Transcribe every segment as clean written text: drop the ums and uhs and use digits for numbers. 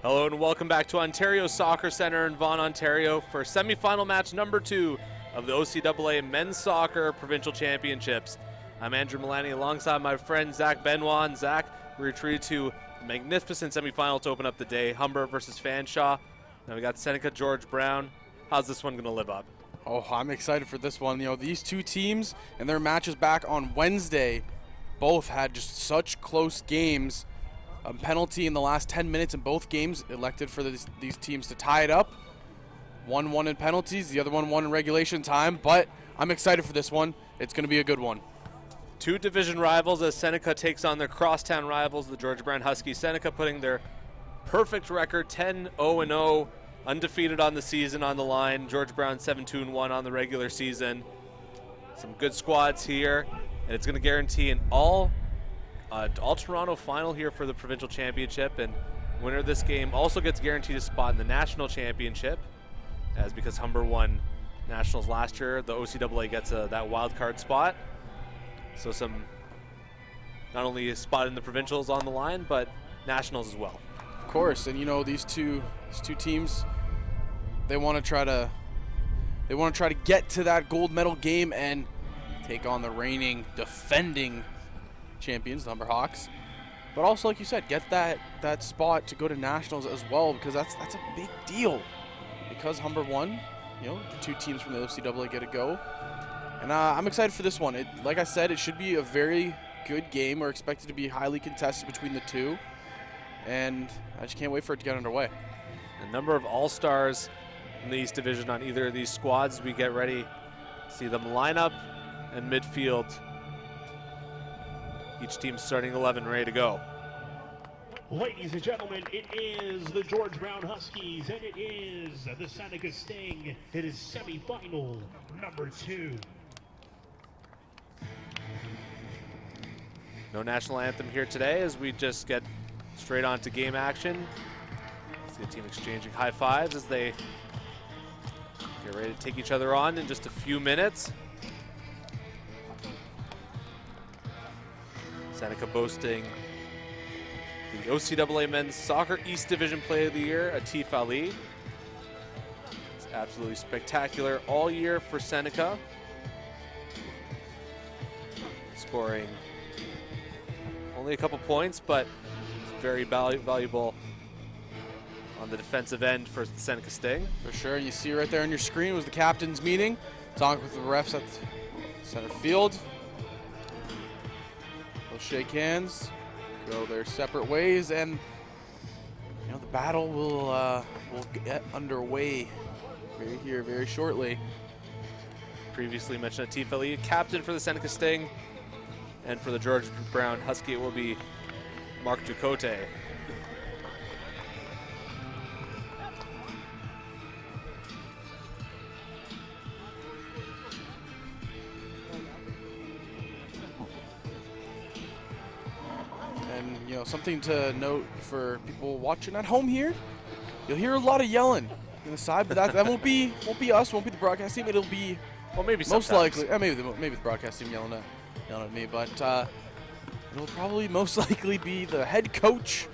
Hello and welcome back to Ontario Soccer Centre in Vaughan, Ontario for semifinal match number 2 of the OCAA Men's Soccer Provincial Championships. I'm Andrew Milani alongside my friend Zach Benoit. And Zach, we're treated to a magnificent semifinal to open up the day. Humber versus Fanshawe. Now we got Seneca, George Brown. How's this one going to live up? Oh, I'm excited for this one. You know, these two teams and their matches back on Wednesday both had just such close games. A penalty in the last 10 minutes in both games elected for these teams to tie it up. 1-1 in penalties, the other one won in regulation time, but I'm excited for this one. It's going to be a good one. Two division rivals as Seneca takes on their crosstown rivals, the George Brown Huskies. Seneca putting their perfect record, 10-0-0, undefeated on the season on the line. George Brown 7-2-1 on the regular season. Some good squads here, and it's going to guarantee an all Toronto final here for the provincial championship, and winner of this game also gets guaranteed a spot in the national championship, as because Humber won nationals last year, the OCAA gets that wild card spot. So some, not only a spot in the provincials on the line, but nationals as well. Of course, and you know, these two teams, they want to try to get to that gold medal game and take on the reigning defending champions, the Humber Hawks, but also, like you said, get that spot to go to nationals as well, because that's a big deal. Because Humber won, you know, the two teams from the OCAA get a go, and I'm excited for this one. Like I said, it should be a very good game. We're expected to be highly contested between the two, and I just can't wait for it to get underway. A number of all-stars in the East Division on either of these squads. We get ready to see them line up and midfield. Each team starting 11 ready to go. Ladies and gentlemen, it is the George Brown Huskies and it is the Seneca Sting. It is semifinal number 2. No national anthem here today as we just get straight on to game action. See the team exchanging high fives as they get ready to take each other on in just a few minutes. Seneca boasting the OCAA Men's Soccer East Division Player of the Year, Atif Ali. It's absolutely spectacular all year for Seneca. Scoring only a couple points, but very valuable on the defensive end for the Seneca Sting. For sure, and you see right there on your screen was the captain's meeting, talking with the refs at center field. They'll shake hands, go their separate ways, and you know the battle will get underway very shortly. Previously mentioned Atif Ali, captain for the Seneca Sting, and for the George Brown Husky it will be Mark Ducote. And you know, something to note for people watching at home here, you'll hear a lot of yelling on the side, but that won't be us, won't be the broadcast team. It'll be, well, maybe most sometimes. likely maybe the broadcast team yelling at me, but it'll probably most likely be the head coach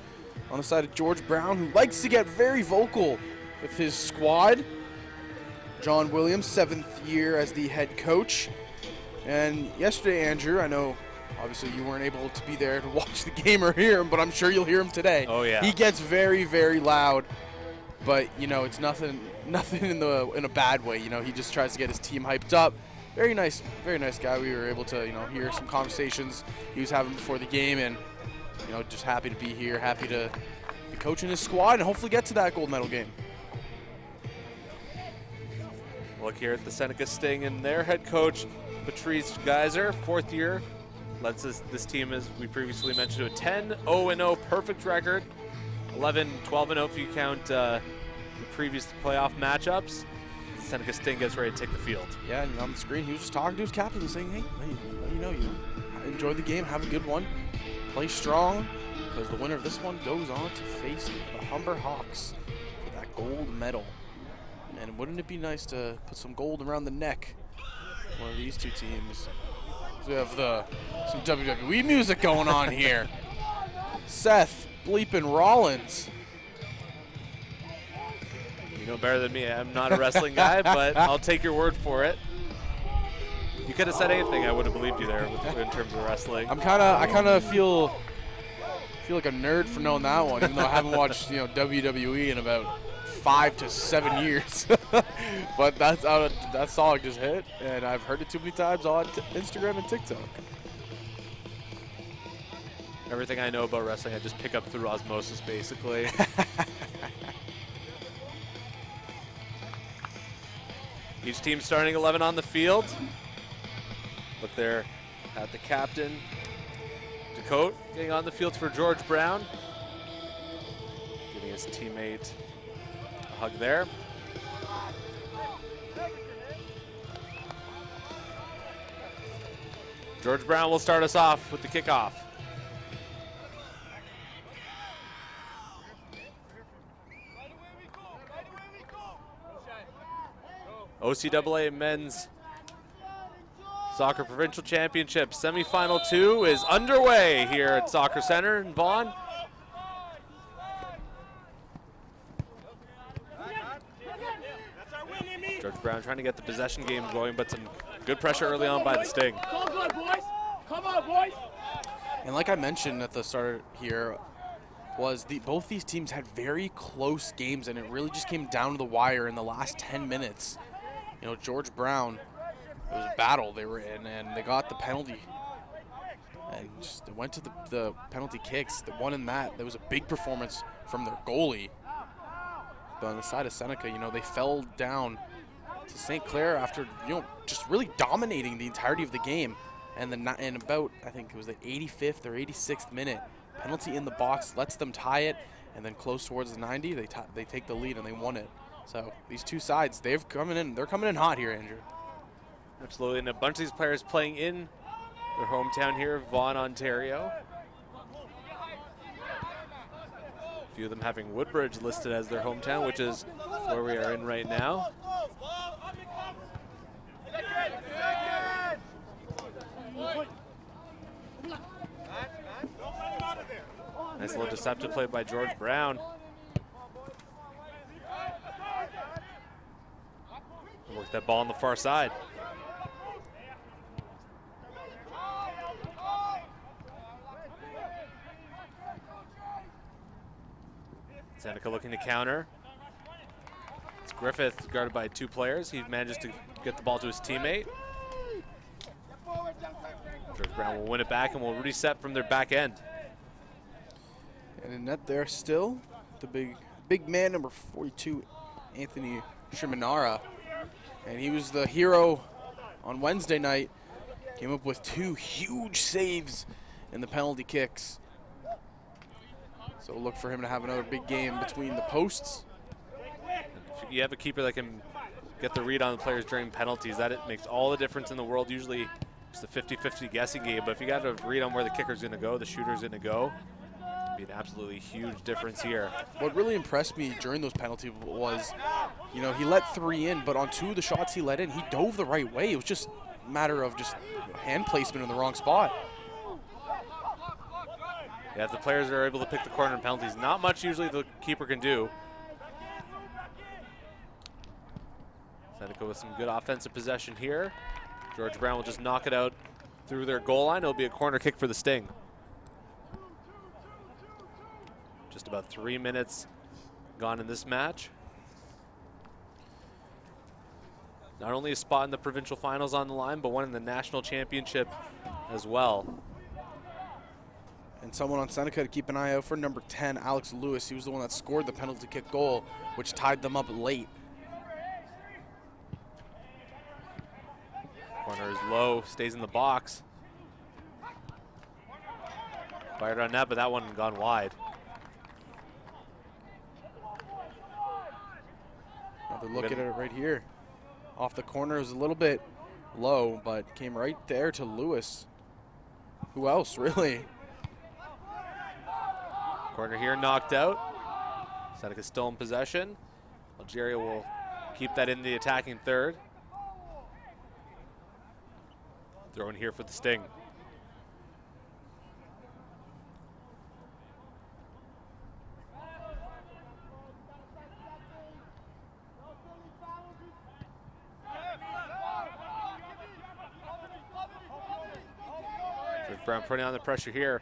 on the side of George Brown, who likes to get very vocal with his squad. John Williams, 7th year as the head coach. And yesterday, Andrew, I know obviously you weren't able to be there to watch the game or hear him, but I'm sure you'll hear him today. Oh yeah. He gets very loud, but you know, it's nothing in a bad way. You know, he just tries to get his team hyped up. Very nice guy. We were able to, you know, hear some conversations he was having before the game, and you know, just happy to be here, happy to be coaching his squad and hopefully get to that gold medal game. Look here at the Seneca Sting and their head coach, Patrice Geyser, 4th year. Lets this team, as we previously mentioned, to a 10-0-0 perfect record. 11-12-0 if you count the previous playoff matchups. Seneca Sting gets ready to take the field. Yeah, and on the screen, he was just talking to his captain and saying, hey, you know, enjoy the game, have a good one, play strong, because the winner of this one goes on to face the Humber Hawks for that gold medal. And wouldn't it be nice to put some gold around the neck of one of these two teams? We have some WWE music going on here. Seth bleeping Rollins You know better than me. I'm not a wrestling guy, but I'll take your word for it. You could have said anything, I would have believed you there in terms of wrestling. I kind of feel like a nerd for knowing that one, even though I haven't watched WWE in about 5 to 7 years. But that's how that song just hit, and I've heard it too many times on Instagram and TikTok. Everything I know about wrestling, I just pick up through osmosis, basically. Each team starting 11 on the field. Look there at the captain, Dakota, getting on the field for George Brown. Giving his teammate a hug there. George Brown will start us off with the kickoff. OCAA Men's Soccer Provincial Championship Semifinal 2 is underway here at Soccer Center in Vaughan. George Brown trying to get the possession game going, but some good pressure early on by the Sting. Come on, boys! And like I mentioned at the start here, both these teams had very close games, and it really just came down to the wire in the last 10 minutes. George Brown, it was a battle they were in, and they got the penalty. And just they went to the penalty kicks. The one in that was a big performance from their goalie. But on the side of Seneca, they fell down to St. Clair after, just really dominating the entirety of the game. And in about, I think it was the 85th or 86th minute, penalty in the box lets them tie it, and then close towards the 90, they take the lead and they won it. So these two sides, they're coming in hot here, Andrew. Absolutely, and a bunch of these players playing in their hometown here, Vaughan, Ontario. A few of them having Woodbridge listed as their hometown, which is where we are in right now. Nice little deceptive play by George Brown. Work that ball on the far side. Seneca looking to counter. It's Griffith guarded by two players. He manages to get the ball to his teammate. George Brown will win it back and will reset from their back end. And in net there still, the big man, number 42, Anthony Shimanara. And he was the hero on Wednesday night. Came up with 2 huge saves in the penalty kicks. So look for him to have another big game between the posts. If you have a keeper that can get the read on the players during penalties, it makes all the difference in the world. Usually it's a 50-50 guessing game, but if you got to read on where the kicker's going to go, the shooter's going to go, it'd be an absolutely huge difference here. What really impressed me during those penalties was, he let 3 in, but on 2 of the shots he let in, he dove the right way. It was just a matter of just hand placement in the wrong spot. Yeah, if the players are able to pick the corner in penalties, not much usually the keeper can do. Seneca with some good offensive possession here. George Brown will just knock it out through their goal line. It'll be a corner kick for the Sting. Just about 3 minutes gone in this match. Not only a spot in the provincial finals on the line, but one in the national championship as well. And someone on Seneca to keep an eye out for, number 10, Alex Lewis. He was the one that scored the penalty kick goal, which tied them up late. Corner is low, stays in the box. Fired on net, but that one gone wide. Another look at it right here. Off the corner, it was a little bit low, but came right there to Lewis. Who else, really? Corner here knocked out. Seneca still in possession. Algeria will keep that in the attacking third. Throw in here for the Sting. Brown putting on the pressure here.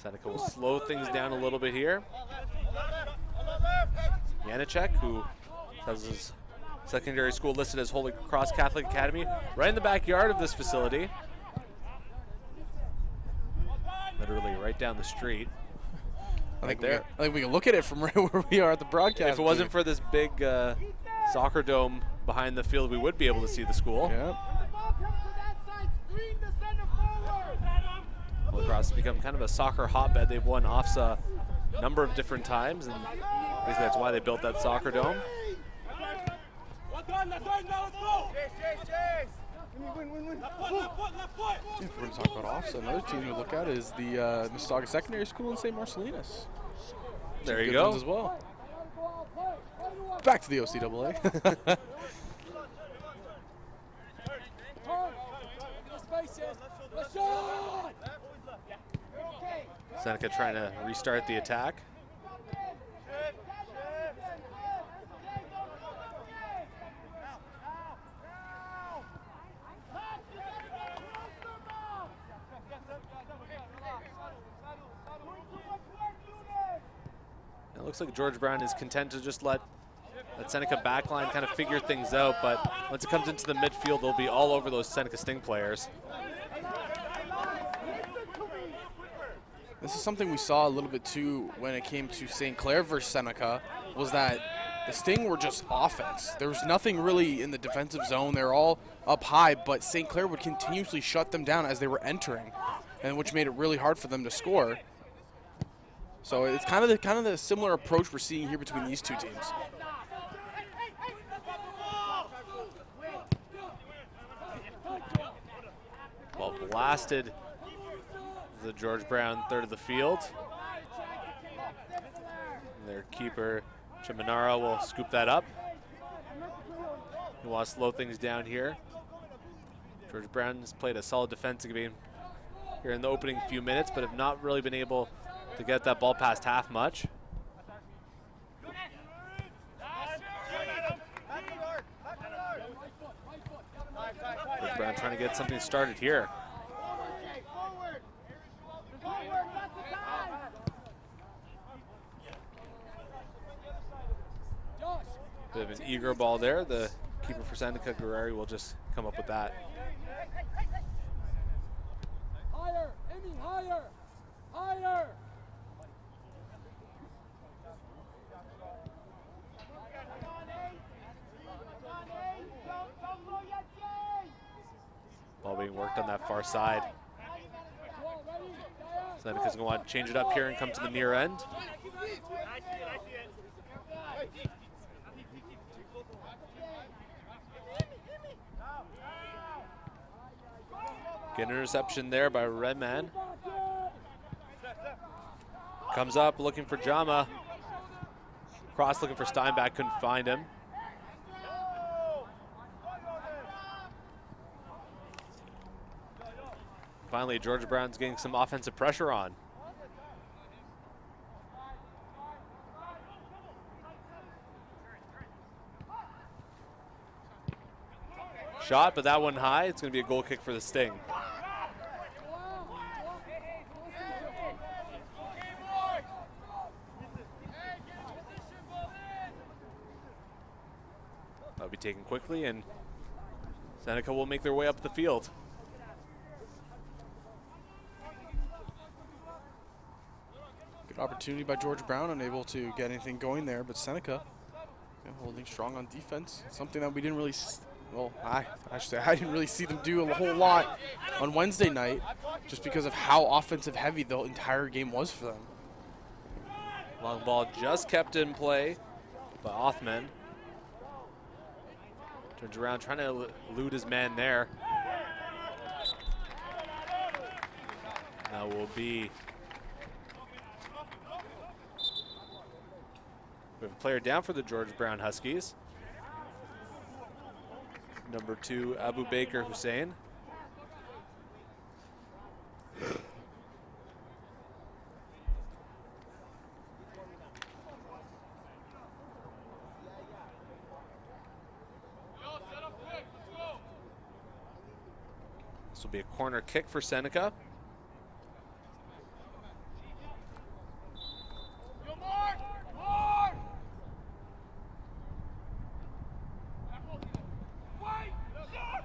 Seneca will slow things down a little bit here. Janicek, who has his secondary school listed as Holy Cross Catholic Academy, right in the backyard of this facility. Literally right down the street. I think we can look at it from right where we are at the broadcast. If it wasn't for this big soccer dome behind the field, we would be able to see the school. Yeah. Holy Cross has become kind of a soccer hotbed. They've won OFSA a number of different times, and basically that's why they built that soccer dome. If we're going to talk about OFSA, another team to look at is the Mississauga Secondary School in St. Marcellinus. There you Good go. ones as well. Back to the OCAA. Seneca trying to restart the attack. It looks like George Brown is content to just let that Seneca backline kind of figure things out, but once it comes into the midfield, they'll be all over those Seneca Sting players. This is something we saw a little bit too when it came to St. Clair versus Seneca, was that the Sting were just offense. There was nothing really in the defensive zone. They're all up high, but St. Clair would continuously shut them down as they were entering, and which made it really hard for them to score. So it's kind of the similar approach we're seeing here between these two teams. Well, blasted the George Brown third of the field. And their keeper, Chiminara, will scoop that up. He wants to slow things down here. George Brown has played a solid defensive game here in the opening few minutes, but have not really been able to get that ball past half much. George Brown trying to get something started here. Bit of an eager ball there. The keeper for Seneca, Guerreri, will just come up with that. Higher, Amy, higher, higher. Ball being worked on that far side. Seneca's going to want to change it up here and come to the near end. Get an interception there by Redman. Comes up looking for Jama. Cross looking for Steinbach, couldn't find him. Finally, George Brown's getting some offensive pressure on. Shot, but that one high. It's going to be a goal kick for the Sting. That'll be taken quickly, and Seneca will make their way up the field. Good opportunity by George Brown, unable to get anything going there, but Seneca holding strong on defense. Something that we didn't really, well, I should say I didn't really see them do a whole lot on Wednesday night, just because of how offensive heavy the entire game was for them. Long ball just kept in play by Othman. Turns around, trying to elude his man there. That will be. We have a player down for the George Brown Huskies. Number 2, Abu Baker Hussein. This will be a corner kick for Seneca.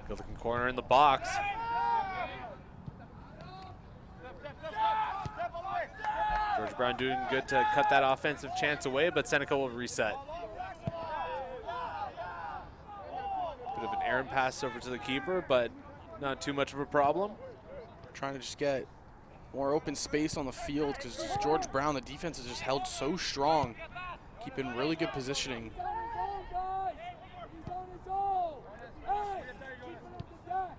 Good looking corner in the box. George Brown doing good to cut that offensive chance away, but Seneca will reset. Bit of an errant pass over to the keeper, but not too much of a problem. Trying to just get more open space on the field because George Brown, the defense is just held so strong, keeping really good positioning. He's on his own, guys. He's on his own. Hey, keep it up the deck.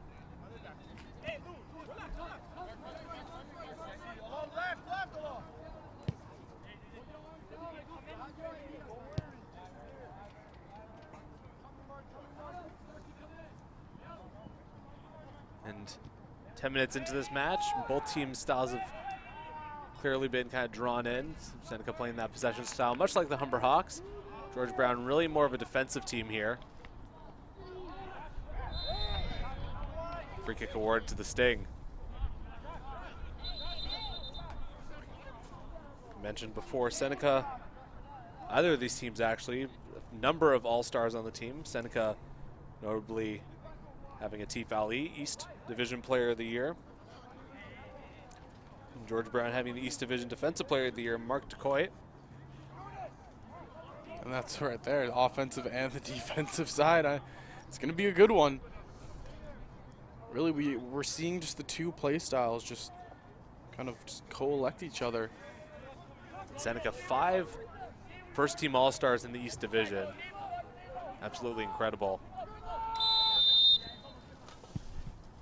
And 10 minutes into this match, both teams' styles have clearly been kind of drawn in. Seneca playing that possession style, much like the Humber Hawks. George Brown really more of a defensive team here. Free kick award to the Sting. Mentioned before, Seneca, either of these teams actually, a number of all-stars on the team. Seneca notably having a Teef Ali East Division Player of the Year. And George Brown having the East Division Defensive Player of the Year, Mark DeCoit. And that's right there, the offensive and the defensive side. It's going to be a good one. Really, we're seeing just the two play styles just kind of just collect each other. Seneca, 5 first-team All-Stars in the East Division. Absolutely incredible.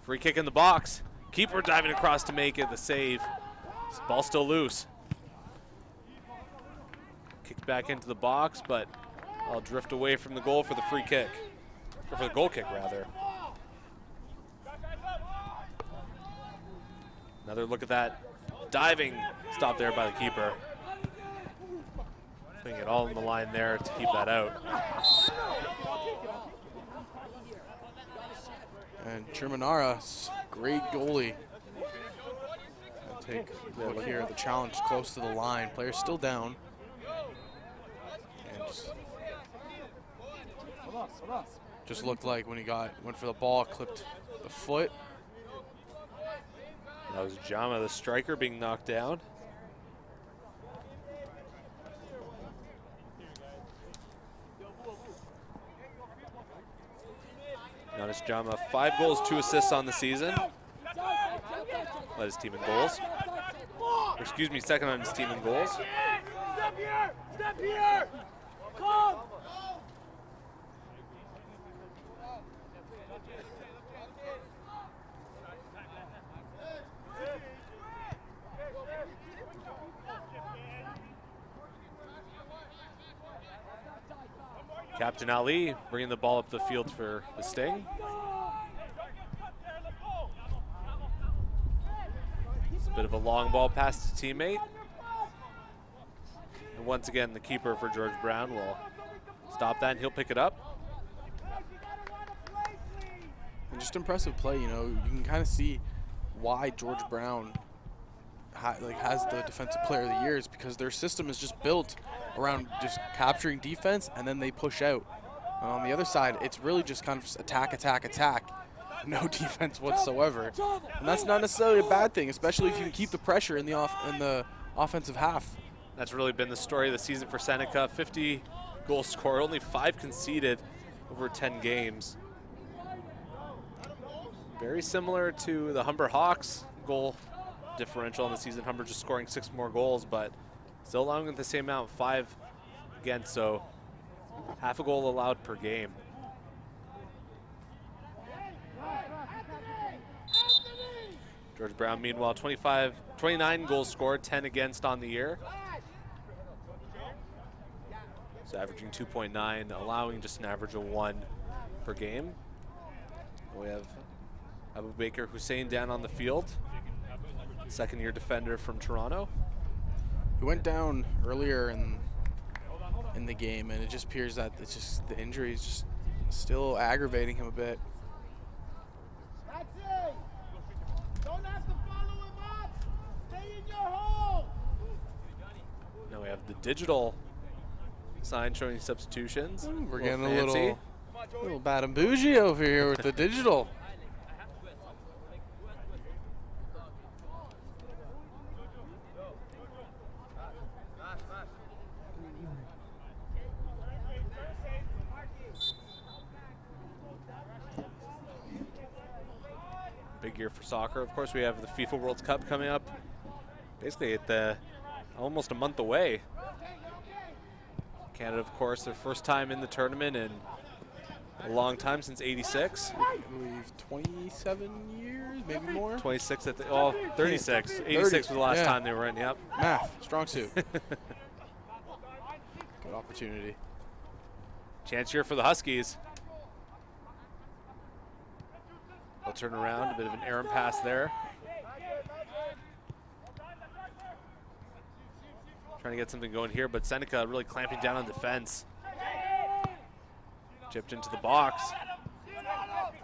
Free kick in the box. Keeper diving across to make it, the save. This ball still loose. Kicked back into the box, but I'll drift away from the goal for the free kick. Or for the goal kick, rather. Another look at that diving stop there by the keeper. Putting it all on the line there to keep that out. And Germanara, great goalie. I'll take a look here. The challenge close to the line. Player's still down. And just looked like when he went for the ball, clipped the foot. That was Jama, the striker, being knocked down. Giannis Jama, 5 goals, 2 assists on the season. Led his team in goals. Or excuse me, second on his team in goals. Step here! Step here! Come! Captain Ali bringing the ball up the field for the Sting. It's a bit of a long ball past his teammate. And once again, the keeper for George Brown will stop that and he'll pick it up. And just impressive play, you know. You can kind of see why George Brown has the Defensive Player of the Year, is because their system is just built around just capturing defense and then they push out. On the other side, it's really just kind of just attack, attack, attack. No defense whatsoever. And that's not necessarily a bad thing, especially if you can keep the pressure in the offensive half. That's really been the story of the season for Seneca. 50 goals scored, only 5 conceded over 10 games. Very similar to the Humber Hawks goal differential in the season. Humber just scoring 6 more goals, but still allowing it the same amount, 5 against, so half a goal allowed per game. George Brown, meanwhile, 29 goals scored, 10 against on the year. So averaging 2.9, allowing just an average of 1 per game. We have Abu Baker Hussein down on the field, second-year defender from Toronto. He went down earlier in the game, and it just appears that it's just the injury is just still aggravating him a bit. have the digital sign showing substitutions. We're A getting fancy. a little bad and bougie over here with the digital. Big year for soccer. Of course, we have the FIFA World Cup coming up basically at the almost a month away. Canada, of course, their first time in the tournament in a long time, since '86. I believe 27 years, maybe more. 26 at the, oh, 36. 86 was the last yeah. time they were in, yep. Math, strong suit. Good opportunity. Chance here for the Huskies. They'll turn around, a bit of an errant pass there. Trying to get something going here, but Seneca really clamping down on defense. Chipped into the box.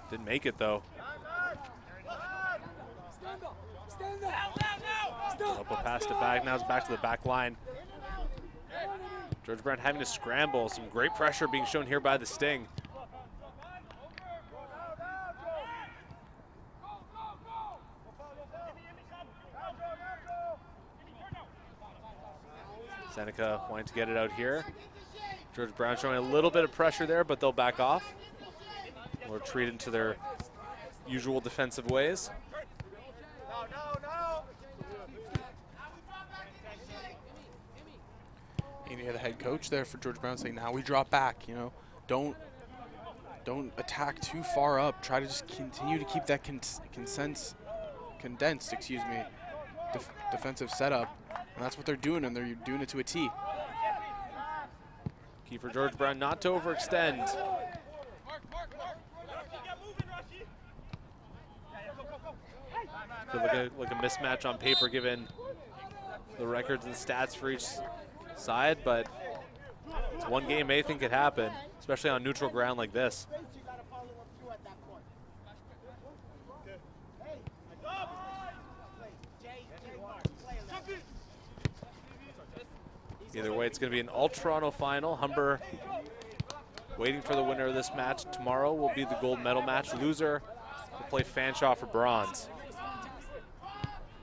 Didn't make it though. Up passed it back, now it's back to the back line. George Brown having to scramble. Some great pressure being shown here by the Sting. Seneca wanting to get it out here. George Brown showing a little bit of pressure there, but they'll back off. Or retreat into their usual defensive ways. And you had the head coach there for George Brown saying, now we drop back, you know. Don't attack too far up. Try to just continue to keep that condensed defensive setup. And that's what they're doing, and they're doing it to a T. Key for George Brown not to overextend. Could look like a mismatch on paper given the records and stats for each side, but it's one game anything could happen, especially on neutral ground like this. Either way, it's going to be an all-Toronto final. Humber waiting for the winner of this match. Tomorrow will be the gold medal match. Loser will play Fanshawe for bronze.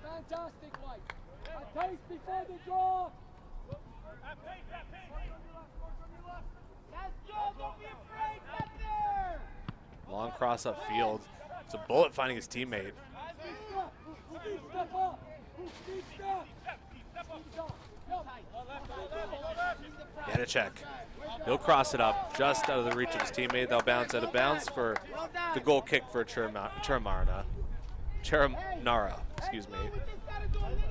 Fantastic, Mike. A taste before the draw. Long cross up field. It's a bullet finding his teammate. Step up. Step. Janacek. He'll cross it up just out of the reach of his teammate. They'll bounce out of bounds for the goal kick for Charamara, excuse me.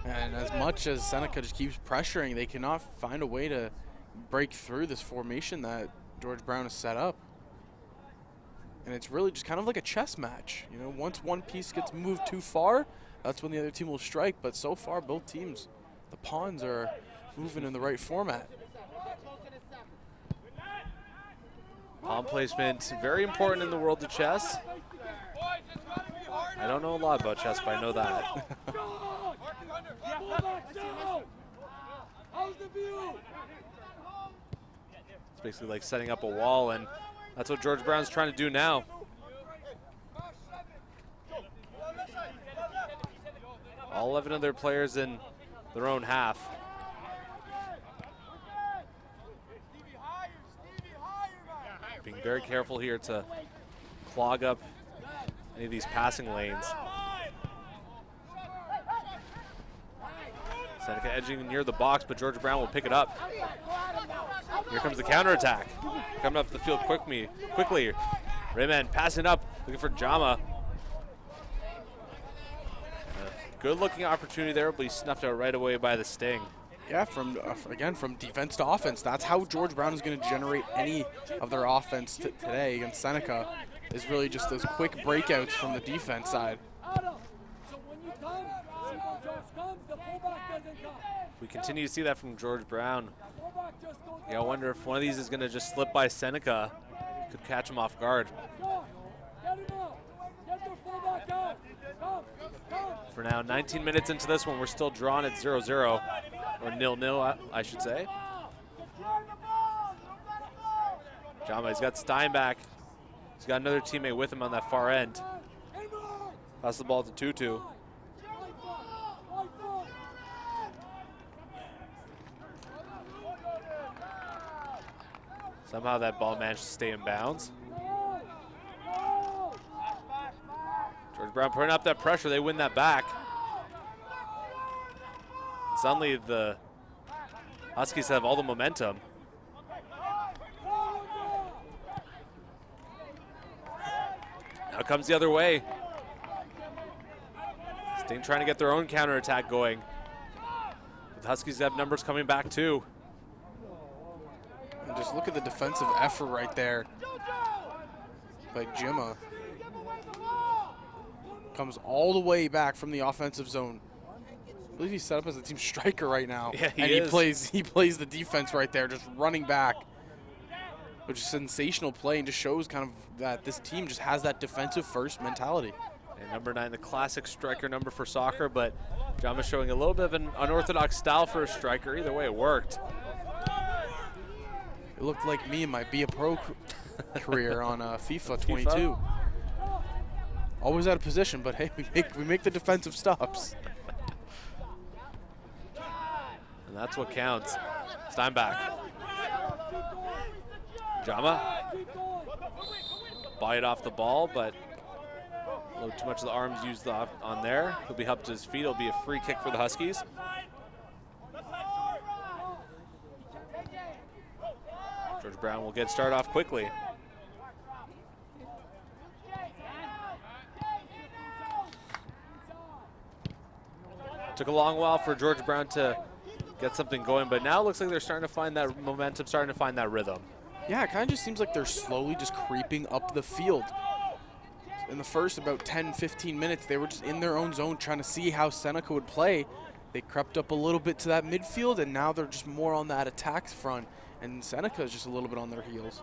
And as much as Seneca just keeps pressuring, they cannot find a way to break through this formation that George Brown has set up. And it's really just kind of like a chess match. You know, once one piece gets moved too far, that's when the other team will strike. But so far, both teams, the pawns are moving in the right format. Pawn placement, very important in the world of chess. I don't know a lot about chess, but I know that. It's basically like setting up a wall, and that's what George Brown's trying to do now. All 11 of their players in their own half. Being very careful here to clog up any of these passing lanes. Seneca edging near the box, but George Brown will pick it up. Here comes the counterattack. Coming up the field quickly. Rayman passing up, looking for Jama. Good looking opportunity there, but he's snuffed out right away by the Sting. Yeah, again, from defense to offense. That's how George Brown is going to generate any of their offense today against Seneca, is really just those quick breakouts from the defense side. We continue to see that from George Brown. Yeah, I wonder if one of these is going to just slip by Seneca. Could catch him off guard. For now, 19 minutes into this one, we're still drawn at 0-0, or 0-0, I should say. Jama, he's got Steinbach. He's got another teammate with him on that far end. Pass the ball to Tutu. Somehow that ball managed to stay in bounds. George Brown putting up that pressure. They win that back. Suddenly the Huskies have all the momentum. Now it comes the other way. Sting trying to get their own counterattack going. The Huskies have numbers coming back too. And just look at the defensive effort right there by Jimma. Comes all the way back from the offensive zone. I believe he's set up as a team striker right now. Yeah, he plays the defense right there, just running back. Which is sensational play and just shows kind of that this team just has that defensive first mentality. And number 9, the classic striker number for soccer, but Jama showing a little bit of an unorthodox style for a striker. Either way, it worked. It looked like me in my Be a Pro career on FIFA 22. Always out of position, but hey, we make the defensive stops. And that's what counts. Steinbach. Jama. Bite off the ball, but a little too much of the arms used on there. He'll be up to his feet. It'll be a free kick for the Huskies. George Brown will get started off quickly. Took a long while for George Brown to get something going, but now it looks like they're starting to find that momentum, starting to find that rhythm. Yeah, it kind of just seems like they're slowly just creeping up the field. In the first about 10, 15 minutes, they were just in their own zone trying to see how Seneca would play. They crept up a little bit to that midfield, and now they're just more on that attack front, and Seneca is just a little bit on their heels.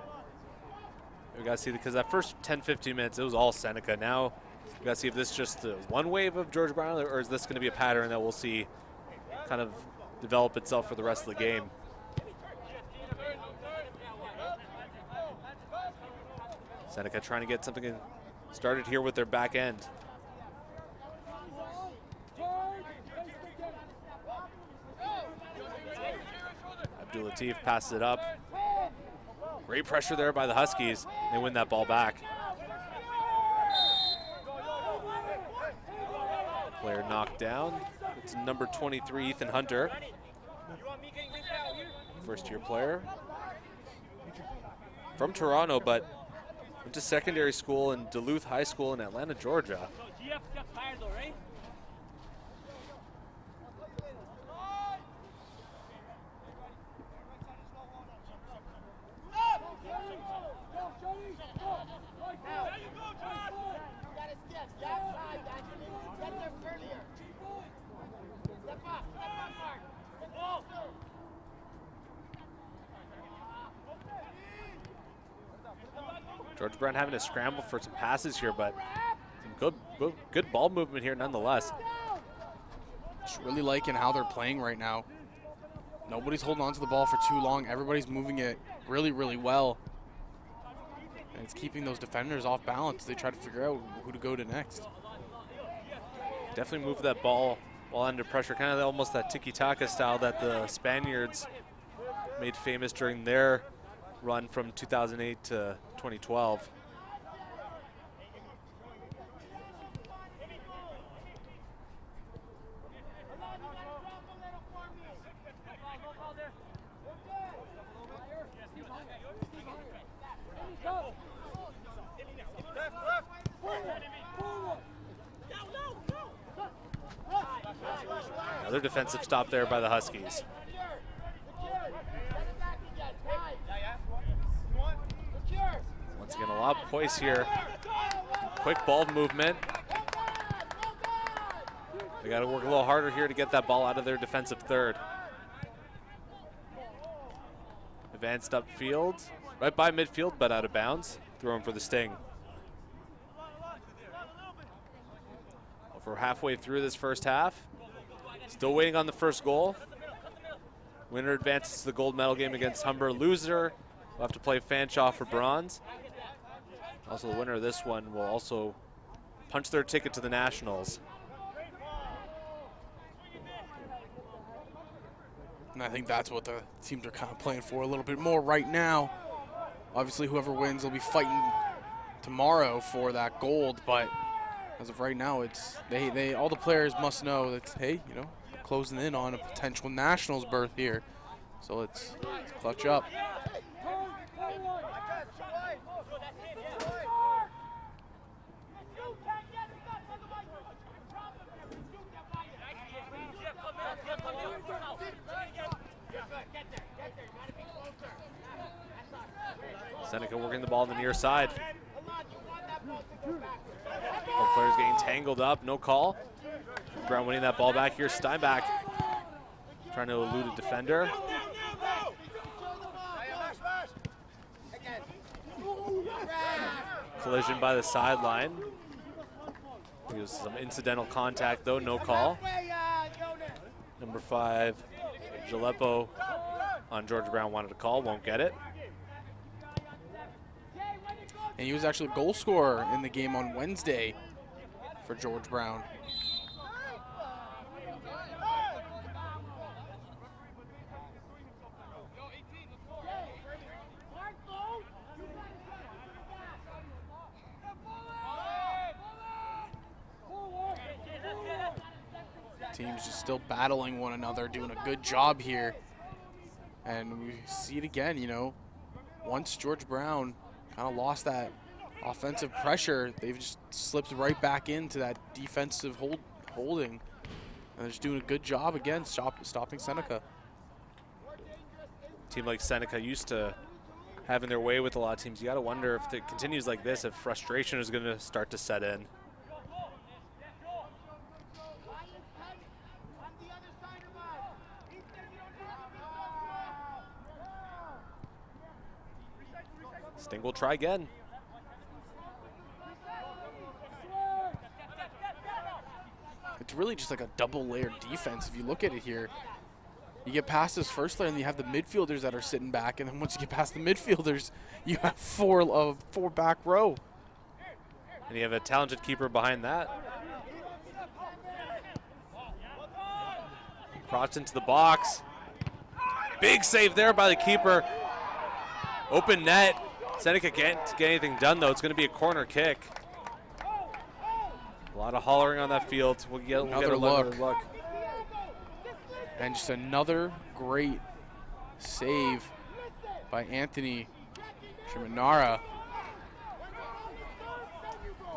We got to see, because that first 10, 15 minutes, it was all Seneca. Now we got to see if this is just one wave of George Brown, or is this going to be a pattern that we'll see kind of develop itself for the rest of the game. Seneca trying to get something started here with their back end. Abdul Latif passes it up. Great pressure there by the Huskies. They win that ball back. Player knocked down. It's number 23, Ethan Hunter. First-year player. From Toronto, but went to secondary school in Duluth High School in Atlanta, Georgia. George Brown having to scramble for some passes here, but some good ball movement here nonetheless. Just really liking how they're playing right now. Nobody's holding on to the ball for too long. Everybody's moving it really, really well. And it's keeping those defenders off balance. They try to figure out who to go to next. Definitely move that ball while under pressure, kind of almost that tiki-taka style that the Spaniards made famous during their run from 2008 to 2012. Another defensive stop there by the Huskies. Once again, a lot of poise here. Quick ball movement. They got to work a little harder here to get that ball out of their defensive third. Advanced upfield, right by midfield, but out of bounds. Throwing for the Sting. We're halfway through this first half. Still waiting on the first goal. Winner advances to the gold medal game against Humber. Loser will have to play Fanshawe for bronze. Also, the winner of this one will also punch their ticket to the Nationals. And I think that's what the teams are kind of playing for a little bit more right now. Obviously, whoever wins will be fighting tomorrow for that gold, but as of right now, it's they all the players must know that, hey, you know, closing in on a potential Nationals berth here. So let's clutch up. Seneca working the ball on the near side. Both players getting tangled up, no call. Brown winning that ball back here. Steinbach trying to elude a defender. Collision by the sideline. It was some incidental contact though, no call. Number 5, Jaleppo on George Brown wanted a call, won't get it. And he was actually a goal scorer in the game on Wednesday for George Brown. Teams just still battling one another, doing a good job here. And we see it again, you know, once George Brown kind of lost that offensive pressure, they've just slipped right back into that defensive holding. And they're just doing a good job again stopping Seneca. A team like Seneca used to having their way with a lot of teams. You got to wonder if it continues like this, if frustration is going to start to set in. Sting will try again. It's really just like a double-layered defense if you look at it here. You get past this first layer and you have the midfielders that are sitting back, and then once you get past the midfielders, you have four back row. And you have a talented keeper behind that. Crossed into the box. Big save there by the keeper. Open net. Seneca can't get anything done, though. It's going to be a corner kick. A lot of hollering on that field. We'll get another look. And just another great save by Anthony Shimanara.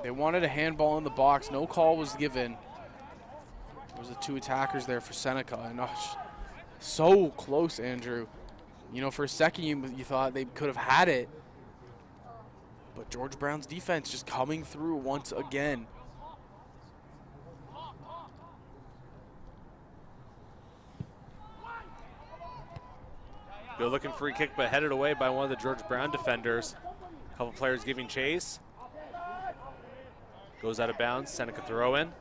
They wanted a handball in the box. No call was given. There was the 2 attackers there for Seneca. And so close, Andrew. You know, for a second you thought they could have had it. But George Brown's defense just coming through once again. Good looking free kick, but headed away by one of the George Brown defenders. A couple players giving chase. Goes out of bounds, Seneca throw in.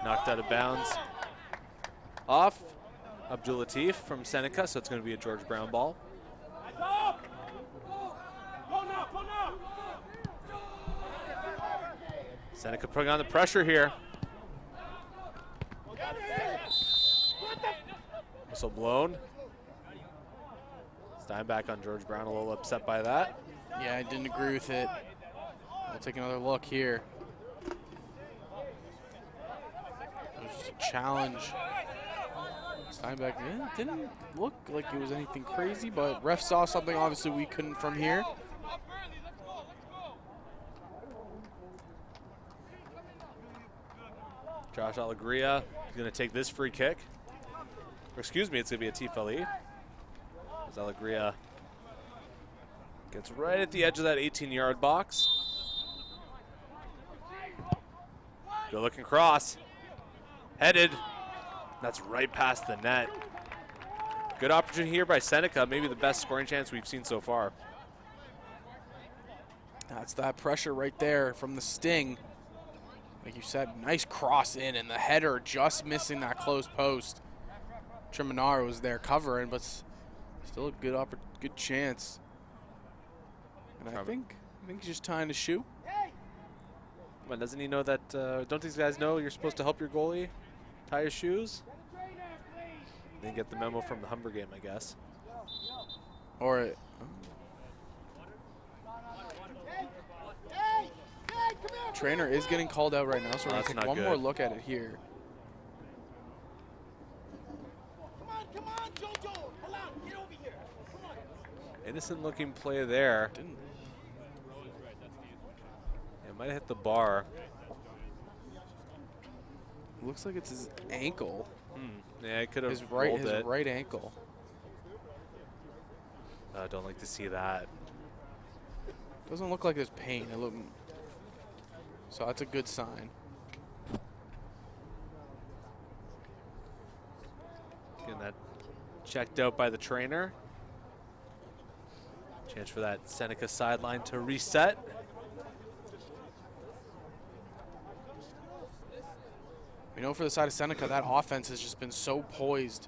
Knocked out of bounds. Off Abdul Latif from Seneca, so it's going to be a George Brown ball. Seneca putting on the pressure here. Whistle blown. Steinbach on George Brown, a little upset by that. Yeah, I didn't agree with it. We'll take another look here. Just a challenge. Steinbach didn't look like it was anything crazy, but ref saw something obviously we couldn't from here. Josh Alegria is going to take this free kick. Or excuse me, it's going to be a Tifali. As Alegria gets right at the edge of that 18-yard box. Good looking cross. Headed. That's right past the net. Good opportunity here by Seneca. Maybe the best scoring chance we've seen so far. That's that pressure right there from the Sting. Like you said, nice cross in, and the header just missing that close post. Treminaro was there covering, but still a good chance. And I think he's just tying the shoe. But doesn't he know that? Don't these guys know you're supposed to help your goalie tie his shoes? Didn't get the memo from the Humber game, I guess. Or trainer is getting called out right now, so we're going to take one more look at it here. Come on, Jojo. Hold on. Get over here. Come on. Innocent looking play there. It might have hit the bar. Looks like it's his ankle. Yeah, it could have His rolled it. right ankle. I don't like to see that. Doesn't look like there's pain. So that's a good sign. Getting that checked out by the trainer. Chance for that Seneca sideline to reset. We know for the side of Seneca, that offense has just been so poised.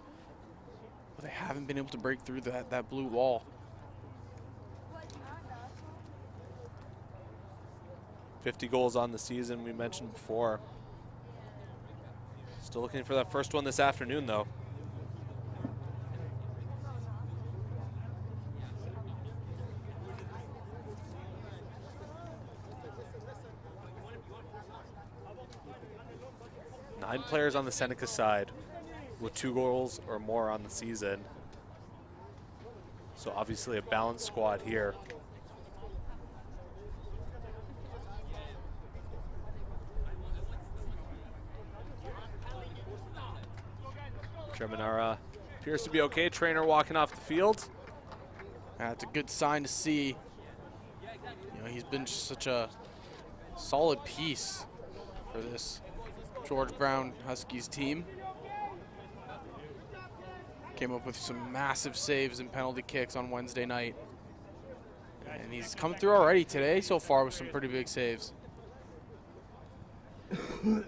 But they haven't been able to break through that blue wall. $50 goals on the season, we mentioned before. Still looking for that first one this afternoon, though. Nine players on the Seneca side with 2 goals or more on the season. So obviously a balanced squad here. Treminaro appears to be okay. Trainer walking off the field. That's a good sign to see. You know, he's been just such a solid piece for this George Brown Huskies team. Came up with some massive saves and penalty kicks on Wednesday night. And he's come through already today so far with some pretty big saves. The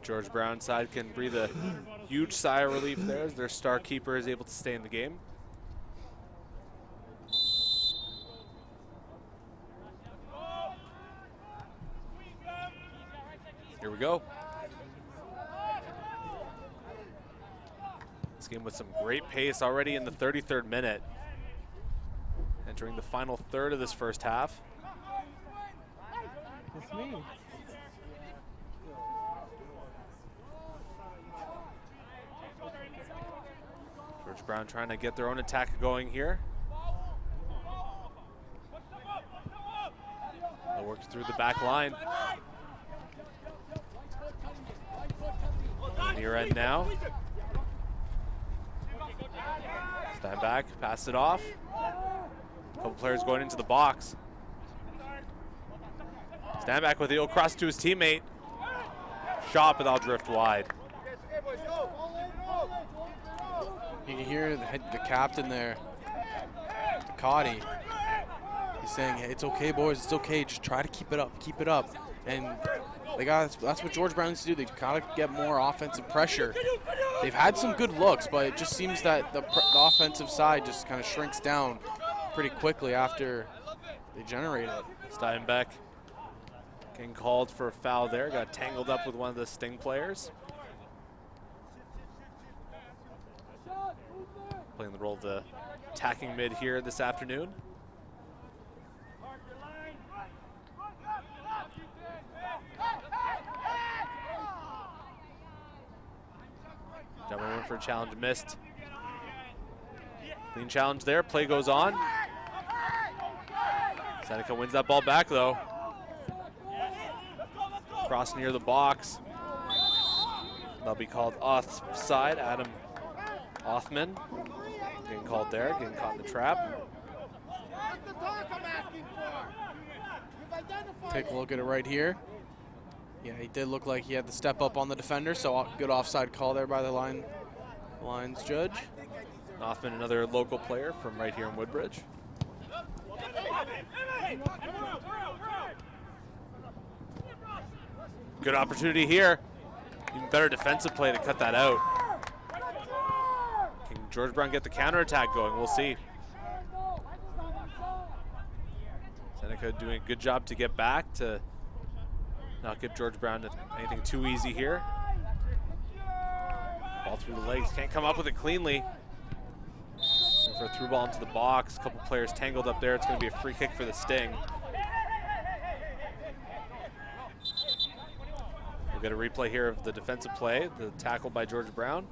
George Brown side can breathe a huge sigh of relief there as their star keeper is able to stay in the game. Here we go. This game with some great pace already in the 33rd minute. Entering the final third of this first half. That's me. George Brown trying to get their own attack going here. They'll work through the back line. Near end now. Steinbach, pass it off. Couple players going into the box. Steinbach with the old cross to his teammate. Shot, but I'll drift wide. You can hear the captain there, Ducati. He's saying, hey, it's okay, boys, it's okay. Just try to keep it up, And that's what George Brown needs to do. They've got to get more offensive pressure. They've had some good looks, but it just seems that the offensive side just kind of shrinks down pretty quickly after they generate it. Steinbeck getting called for a foul there. Got tangled up with one of the Sting players. Playing the role of the attacking mid here this afternoon. Gentleman for a challenge missed. Clean challenge there. Play goes on. Seneca wins that ball back though. Cross near the box. That'll be called offside. Adam Othman getting called there, getting caught in the trap. Take a look at it right here. Yeah, he did look like he had to step up on the defender, so good offside call there by the line's judge. Hoffman, another local player from right here in Woodbridge. Good opportunity here. Even better defensive play to cut that out. Can George Brown get the counterattack going? We'll see. Seneca doing a good job to get back to not give George Brown anything too easy here. Ball through the legs, can't come up with it cleanly. For a through ball into the box, a couple players tangled up there. It's going to be a free kick for the Sting. We'll get a replay here of the defensive play, the tackle by George Brown.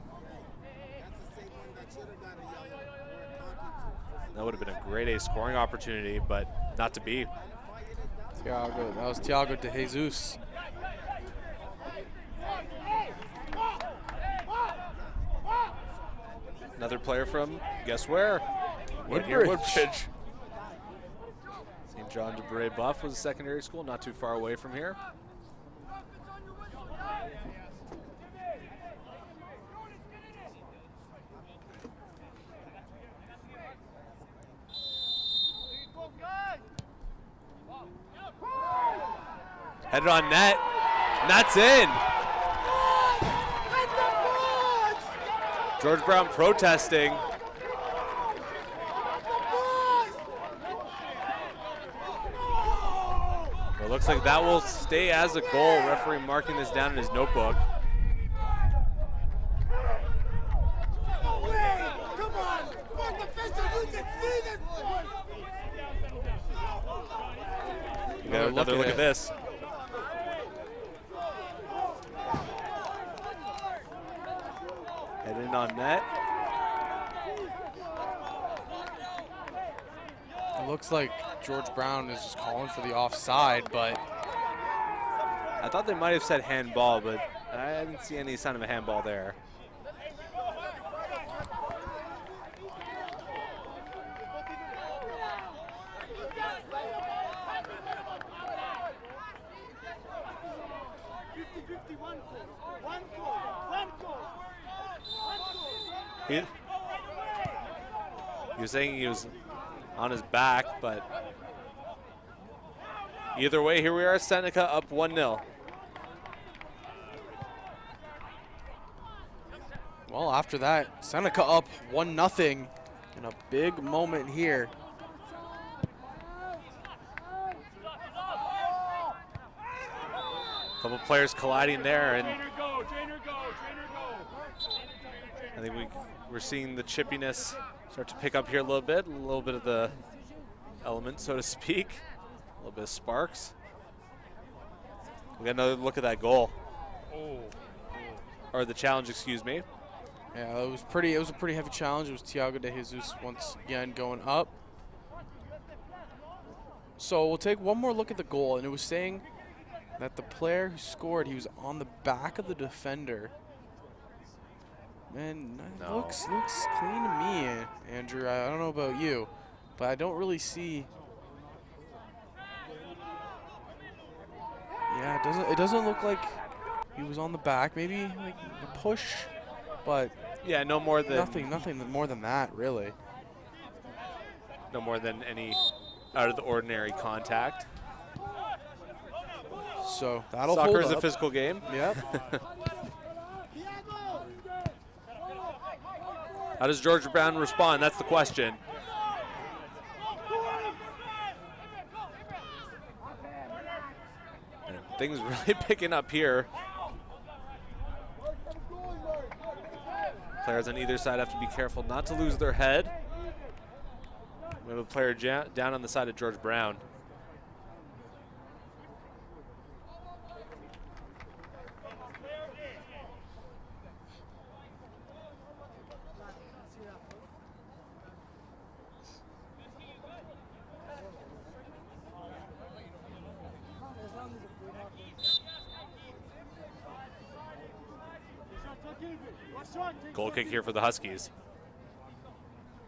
That would have been a grade A scoring opportunity, but not to be. Thiago, that was Thiago de Jesus. Another player from, guess where? Right here, Woodbridge. St. John de Bray Buff was a secondary school, not too far away from here. Headed on net, and that's in. George Brown protesting. Well, it looks like that will stay as a goal. Referee marking this down in his notebook. You got another look at this. Head in on net. It looks like George Brown is just calling for the offside, but I thought they might have said handball, but I didn't see any sign of a handball there. He was saying he was on his back, but either way, here we are, Seneca up 1-0. well, after that, Seneca up 1-0 in a big moment here. A couple players colliding there, and I think we're seeing the chippiness start to pick up here a little bit of the element, so to speak, a little bit of sparks. We got another look at that goal, or the challenge, excuse me. Yeah, it was a pretty heavy challenge. It was Thiago de Jesus once again going up. So we'll take one more look at the goal, and it was saying that the player who scored, he was on the back of the defender. Man, No. looks clean to me, Andrew. I don't know about you, but I don't really see. Yeah, it doesn't look like he was on the back. Maybe like a push, but Yeah, no more than nothing more than that, really. no more than any out of the ordinary contact. So that'll Soccer hold is a up. physical game. Yep. How does George Brown respond? That's the question. And things really picking up here. Players on either side have to be careful not to lose their head. We have a player down on the side of George Brown. Goal kick here for the Huskies.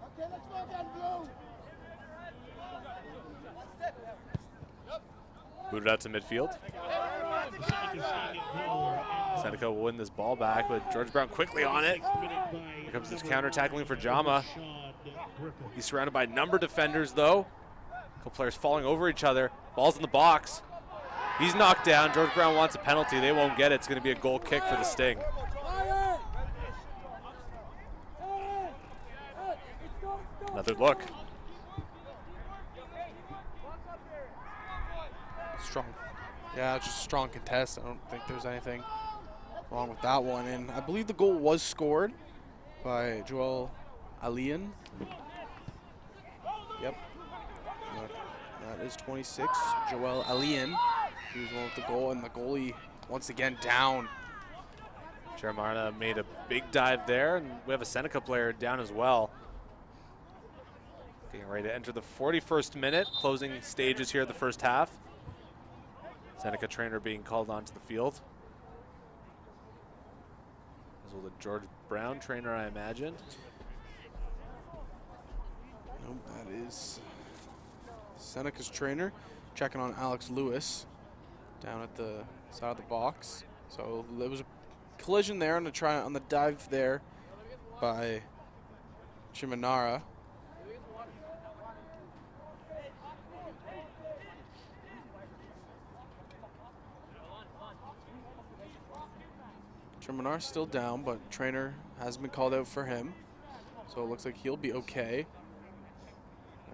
Okay, let's go again, Blue. Booted out to midfield. Seneca will win this ball back, but George Brown quickly on it. Here comes this counter tackling for Jama. He's surrounded by a number of defenders, though. A couple players falling over each other. Ball's in the box. He's knocked down. George Brown wants a penalty. They won't get it. It's going to be a goal kick for the Sting. Another look. Strong. Yeah, it's just a strong contest. I don't think there's anything wrong with that one. And I believe the goal was scored by Joel Alian. Yep. That is 26. Joel Alian. He was the one with the goal, and the goalie once again down. Jeremiah made a big dive there, and we have a Seneca player down as well. Getting ready to enter the 41st minute, closing stages here of the first half. Seneca trainer being called onto the field. As will the George Brown trainer, I imagine. Nope, that is Seneca's trainer checking on Alex Lewis down at the side of the box. So there was a collision there on the dive there by Chimanara. Chimanara's still down, but trainer hasn't been called out for him. So it looks like he'll be okay.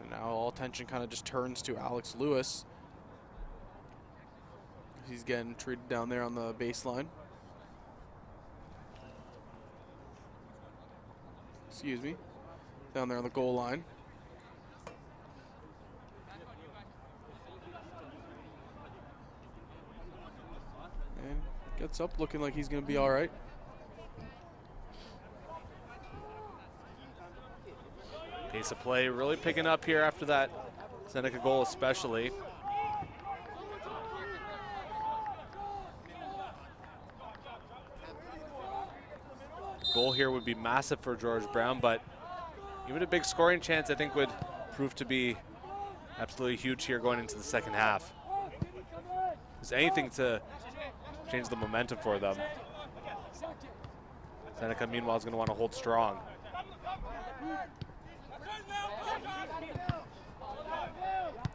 And now all attention kind of just turns to Alex Lewis. He's getting treated down there on the baseline. Excuse me. Down there on the goal line. And gets up looking like he's going to be all right. Pace of play really picking up here after that Seneca goal especially. Goal here would be massive for George Brown, but even a big scoring chance I think would prove to be absolutely huge here going into the second half. There's anything to change the momentum for them. Seneca meanwhile is going to want to hold strong.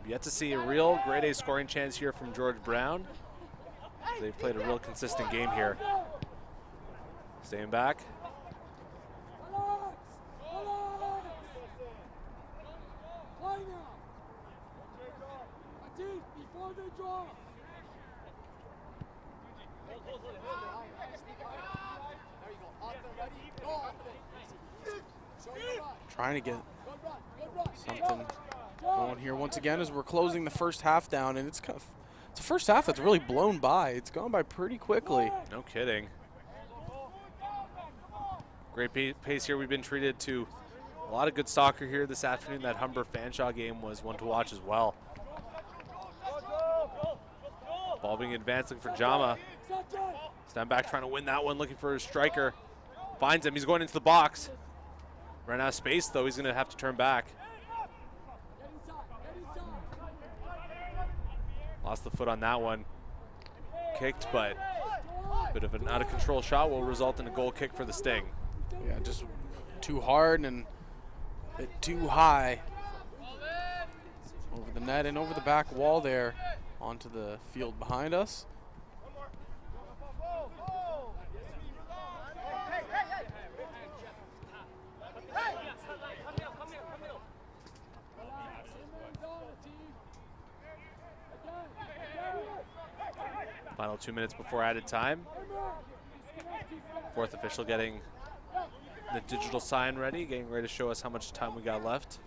Yet to see a real grade A scoring chance here from George Brown. They've played a real consistent game here. Staying back. Trying to get something going here once again as we're closing the first half down, and it's a first half that's really blown by. It's gone by pretty quickly. No kidding. Great pace here. We've been treated to a lot of good soccer here this afternoon. That Humber-Fanshawe game was one to watch as well. Ball being advanced, looking for Jama. Stand back trying to win that one, looking for his striker. Finds him, he's going into the box. Ran out of space though, he's gonna have to turn back. Lost the foot on that one. Kicked, but a bit of an out of control shot will result in a goal kick for the Sting. Yeah, just too hard and a bit too high. Over the net and over the back wall there onto the field behind us. Final 2 minutes before added time. Fourth official getting the digital sign ready, getting ready to show us how much time we got left.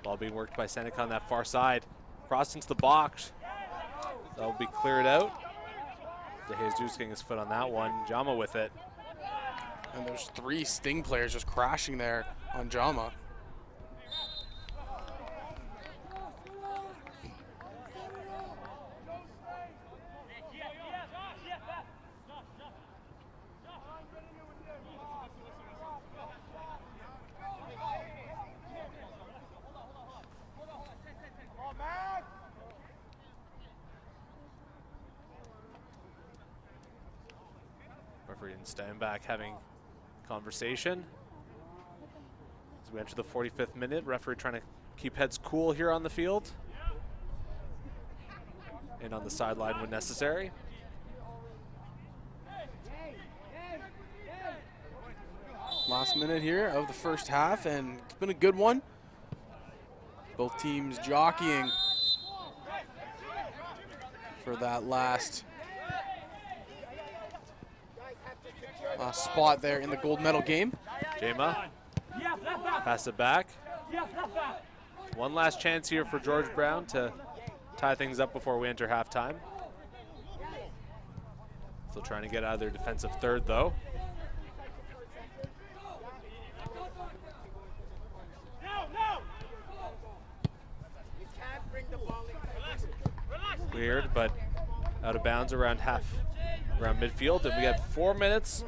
Ball being worked by Seneca on that far side. Crossed into the box. That will be cleared out. De Jesus getting his foot on that one. Jama with it. And there's 3 Sting players just crashing there on Jama. And Steinbach having conversation as we enter the 45th minute. Referee trying to keep heads cool here on the field and on the sideline when necessary. Last minute here of the first half, and it's been a good one. Both teams jockeying for that last spot there in the gold medal game. Jema, pass it back. One last chance here for George Brown to tie things up before we enter halftime. Still trying to get out of their defensive third, though. Weird, but out of bounds around midfield, and we have 4 minutes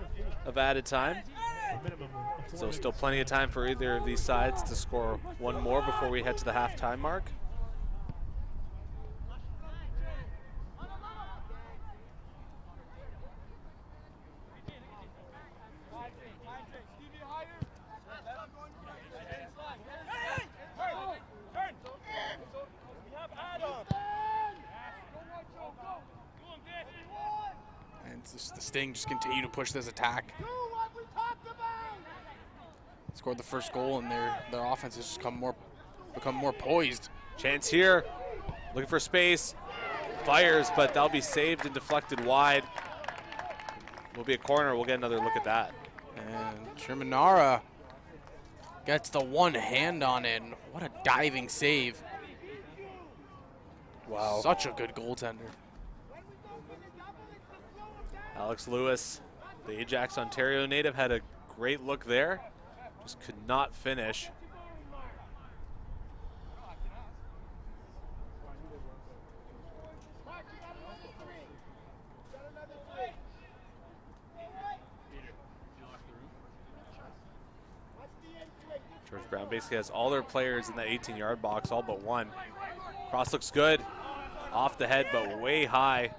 of added time. So still plenty of time for either of these sides to score one more before we head to the halftime mark. The Sting just continue to push this attack. Scored the first goal, and their offense has just become more poised. Chance here, looking for space, fires, but that'll be saved and deflected wide. Will be a corner. We'll get another look at that. And Shermanara gets the one hand on it. And what a diving save! Wow, such a good goaltender. Alex Lewis, the Ajax Ontario native, had a great look there. Just could not finish. George Brown basically has all their players in that 18-yard box, all but one. Cross looks good. Off the head, but way high.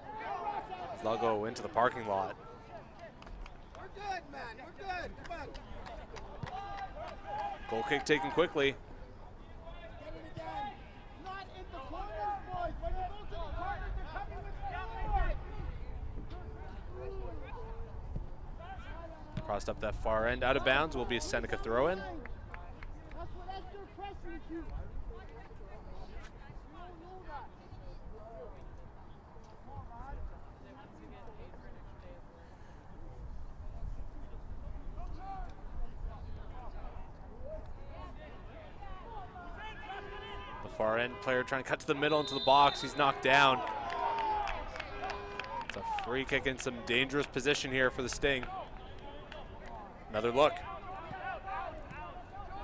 They'll go into the parking lot. We're good, man. We're good. Come on. Goal kick taken quickly. Get it again. Not in the corners, boys. When you go to the corners, they're coming with power. Crossed up that far end, out of bounds. Will be a Seneca throw-in. That's what extra pressure you. Far end player trying to cut to the middle into the box. He's knocked down. It's a free kick in some dangerous position here for the Sting. Another look.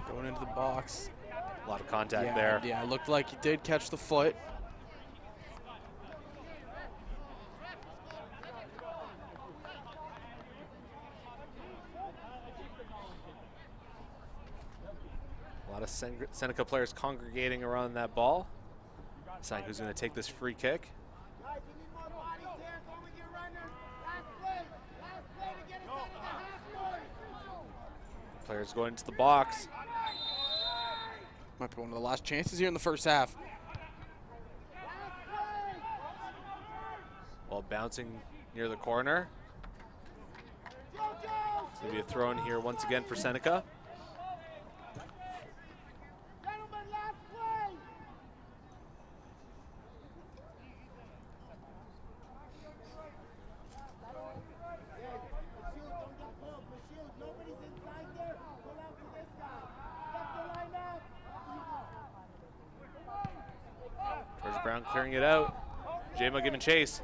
Going into the box. A lot of contact there. Yeah, it looked like he did catch the foot. A lot of Seneca players congregating around that ball. Decide who's going to take this free kick. Guys, we need more bodies here. Go with your runners. Last play. Last play to get us out of the half court. Players going into the box. Might be one of the last chances here in the first half. While bouncing near the corner. It's going to be a throw in here once again for Seneca. Brown clearing it out. Jema giving chase.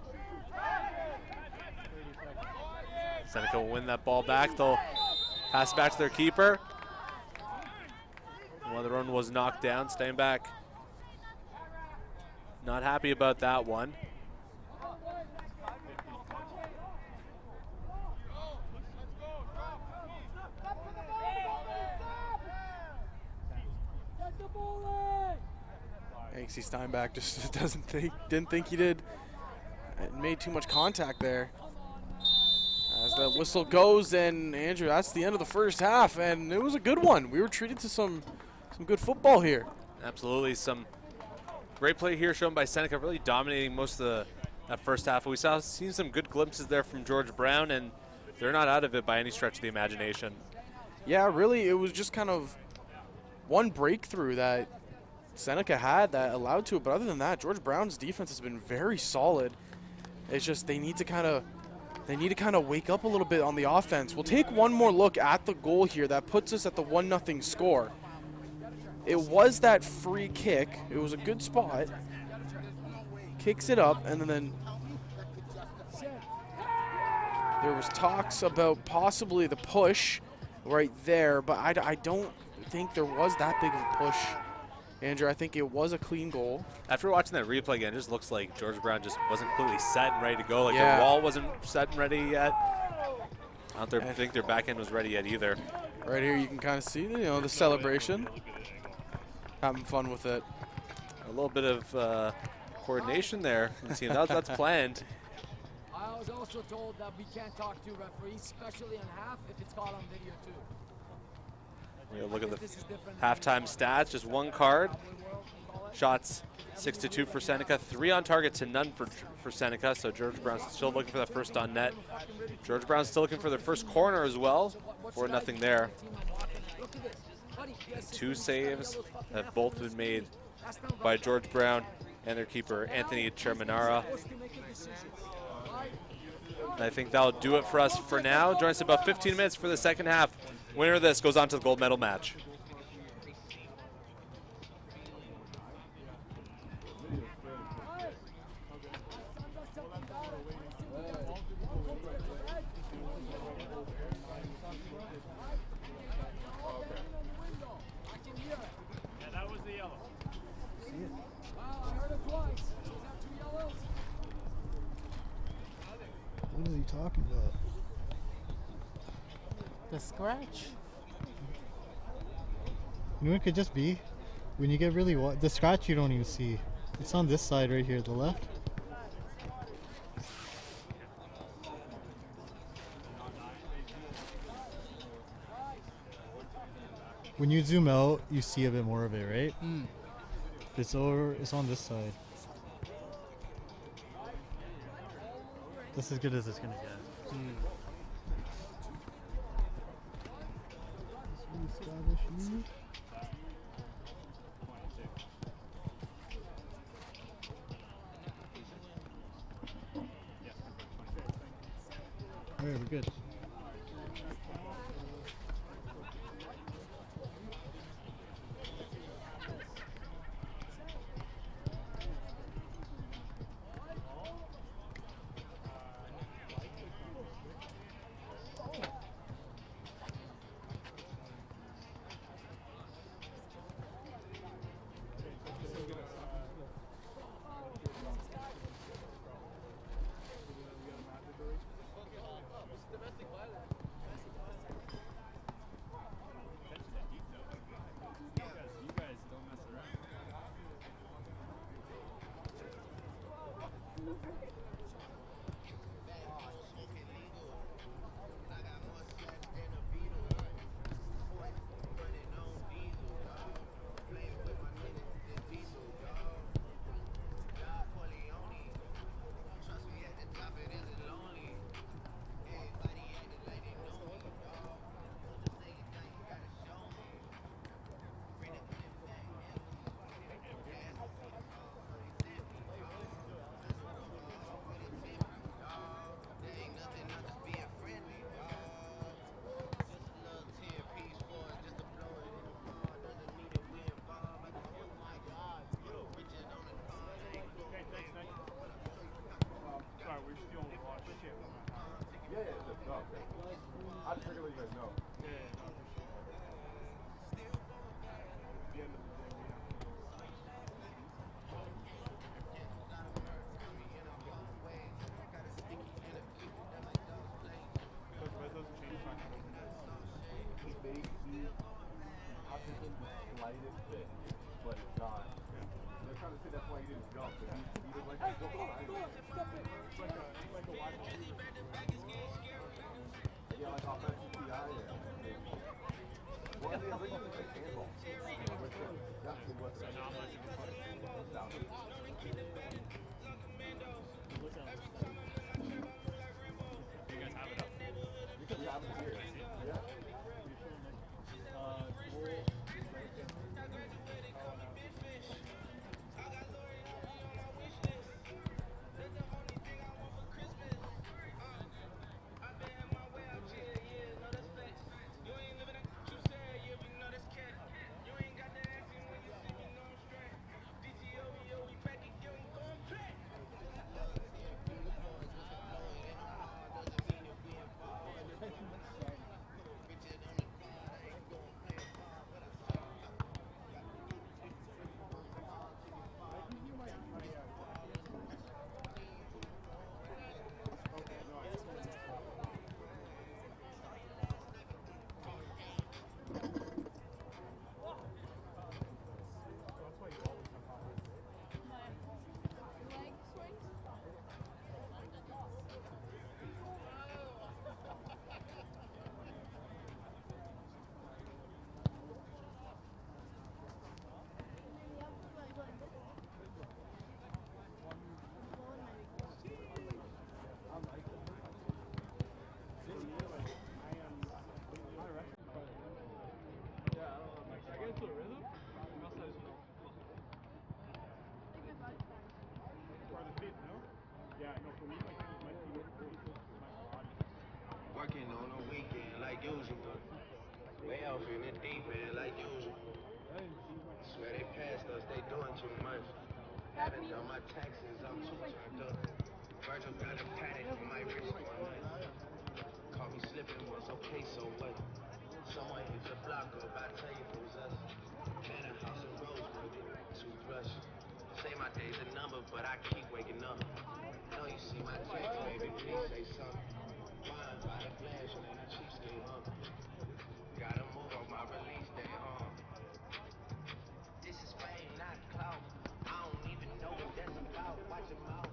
Seneca will win that ball back. They'll pass it back to their keeper. One of the run was knocked down. Staying back. Not happy about that one. Hanksy Steinbach just didn't think he did. It made too much contact there. As The whistle goes, and Andrew, that's the end of the first half, and it was a good one. We were treated to some good football here. Absolutely, some great play here shown by Seneca, really dominating most of that first half. We seen some good glimpses there from George Brown, and they're not out of it by any stretch of the imagination. Yeah, really, it was just kind of one breakthrough that Seneca had that allowed to it, but other than that, George Brown's defense has been very solid. It's just they need to kind of wake up a little bit on the offense. We'll take one more look at the goal here that puts us at the 1-0 score. It was that free kick. It was a good spot. Kicks it up, and then there was talks about possibly the push right there, but I don't think there was that big of a push. Andrew, I think it was a clean goal. After watching that replay again, it just looks like George Brown just wasn't completely set and ready to go. Like Yeah. their wall wasn't set and ready yet. I don't think their back end was ready yet either. Right here you can kind of see the celebration. Having fun with it. A little bit of coordination there. That's planned. I was also told that we can't talk to referees, especially in half, if it's caught on video too. We'll look at the This is different. halftime stats. Just one card. Shots 6-2 for Seneca. 3 on target to none for Seneca. So George Brown's still looking for that first on net. George Brown's still looking for their first corner as well. 4-0 there. 2 saves have both been made by George Brown and their keeper, Anthony Chermanara. And I think that'll do it for us for now. Join us in about 15 minutes for the second half. Winner of this goes on to the gold medal match. What is he talking about? The scratch? You know what it could just be? When you get really the scratch you don't even see. It's on this side right here, the left. When you zoom out, you see a bit more of it, right? It's on this side. That's as good as it's gonna get. Alright, we're good. Yeah, like offensive PI there. Well, I mean, originally like handball. Which one? Exactly what's that? Not much of a fun. South. You guys have it up? We have it here. Yeah. Working on a weekend like usual. Way off in the deep end like usual. Swear they passed us, they doing too much. Haven't done my taxes, I'm too turned up. Virgil got a paddock on my wrist one night. Caught me slipping once, okay, so what? Someone hit the block up, I tell you it was us. Manor House in Rosewood, toothbrush. Say my day's a number, but I keep waking up. Know you see my text, baby, please say something. Wine by the flash and then the cheapskate, huh? Gotta move on my release day, This is fame, not clout. I don't even know what that's about. Watch your mouth.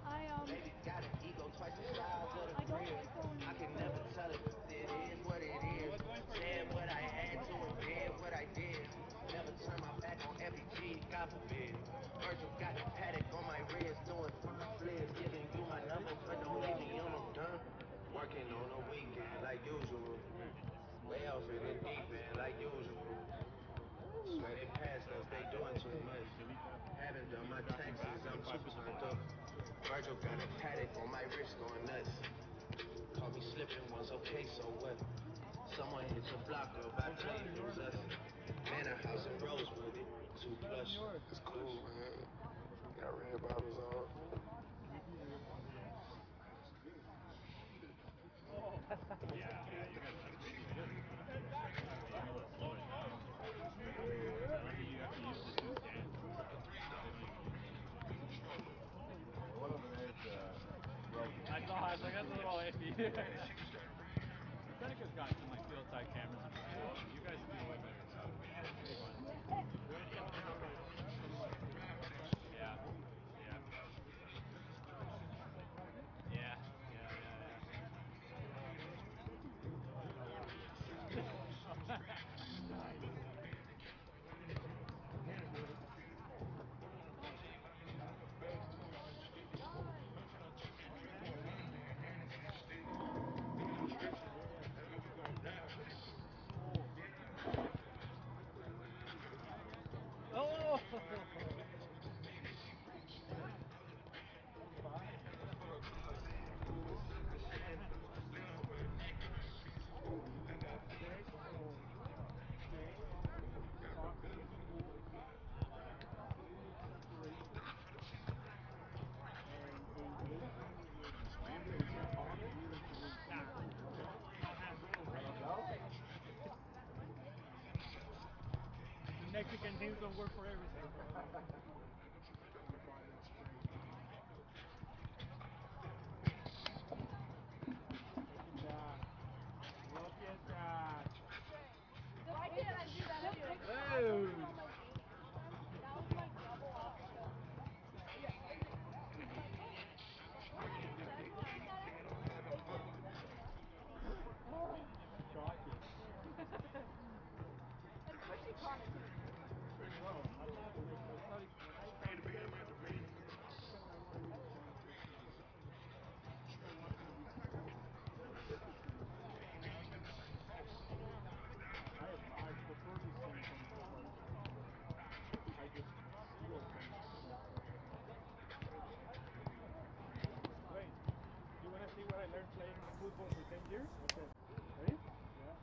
Baby got an ego twice the size of the crib. I can never tell it. It is what it is. Said what I had to and did what I did. Never turn my back on FEG, God forbid. Virgil got the paddock on my wrist, doing front flips. Giving you my number, but don't leave me on no done. Working on a weekend like usual. Way off in the deep end like usual. Swear they passed us, they doing too much. Haven't done my taxes, I'm too turned up. Virgil got a paddock on my wrist going nuts. Caught me slipping once, okay, so what? Someone hit the block up, I tell you it was us. Manor House in Rosewood, too plush. It's cool, man. Got red bottles on. I saw, I was like, that's a little iffy. Seneca's got some like field side cameras and stuff. You guys do way better. Yeah. Yeah. Oh! Mexican teams don't work for everything. Look at that. Why can't I do that anyway? Hey. That was like double option. Yeah. here. Okay. Ready? Yeah.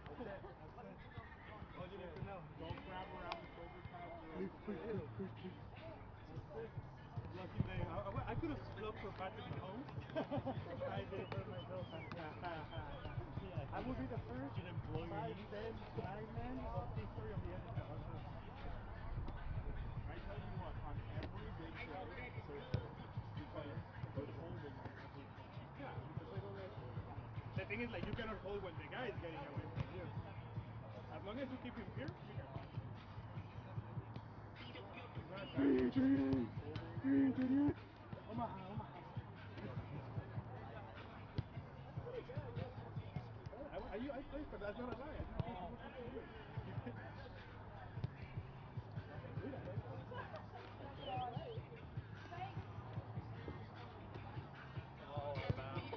That's it. All you need to know. Don't grab around the shoulder pad. Lucky thing. I could have split for Patrick Mahomes. I did for myself. I would be the first 5, 10, 9 man of the story of the NFL. I tell you what, on every big play, so because good holding. Yeah, because I don't like. The thing is, like, you cannot hold when the guy is getting away from you. As long as you keep him here, you can hold. Omaha. I play, but that's not a lie. All about.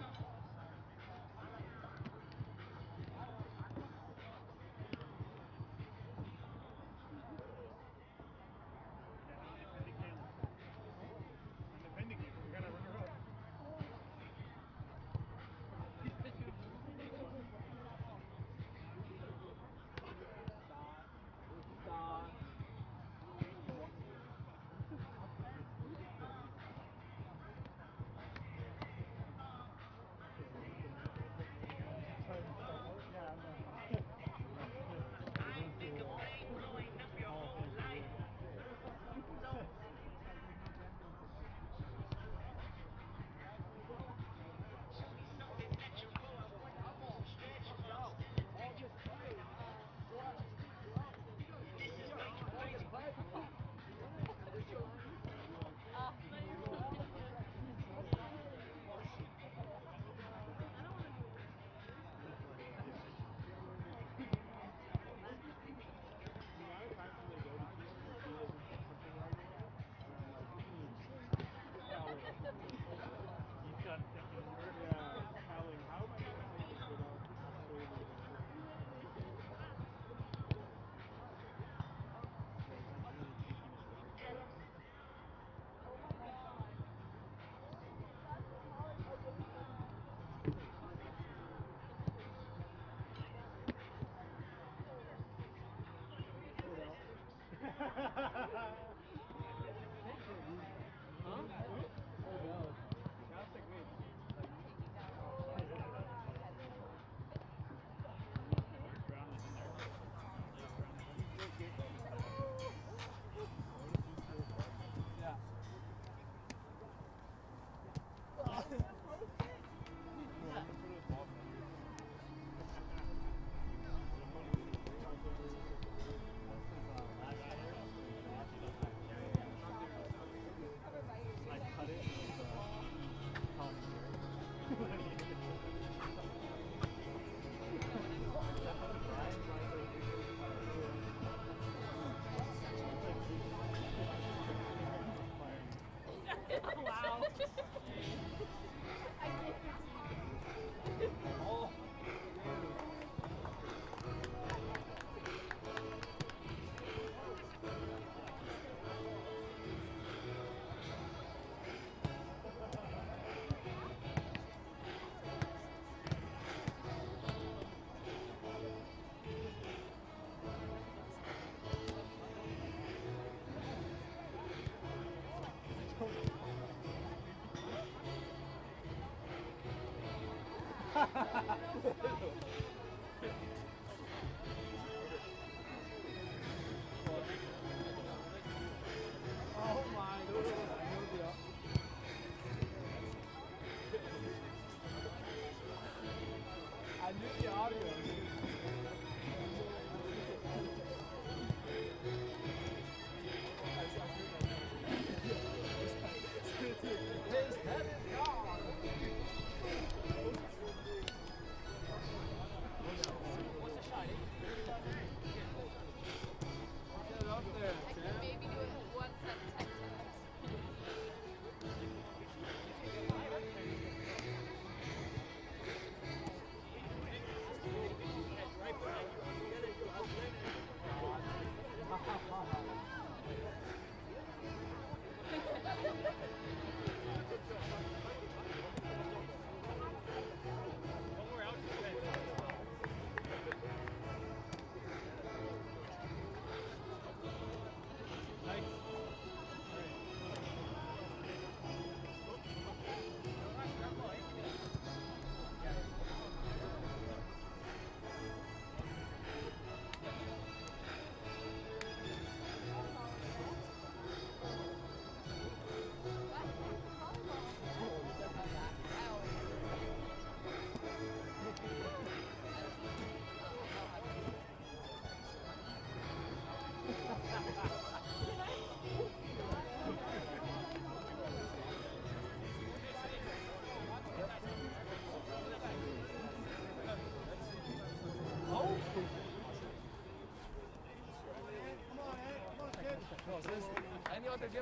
Welcome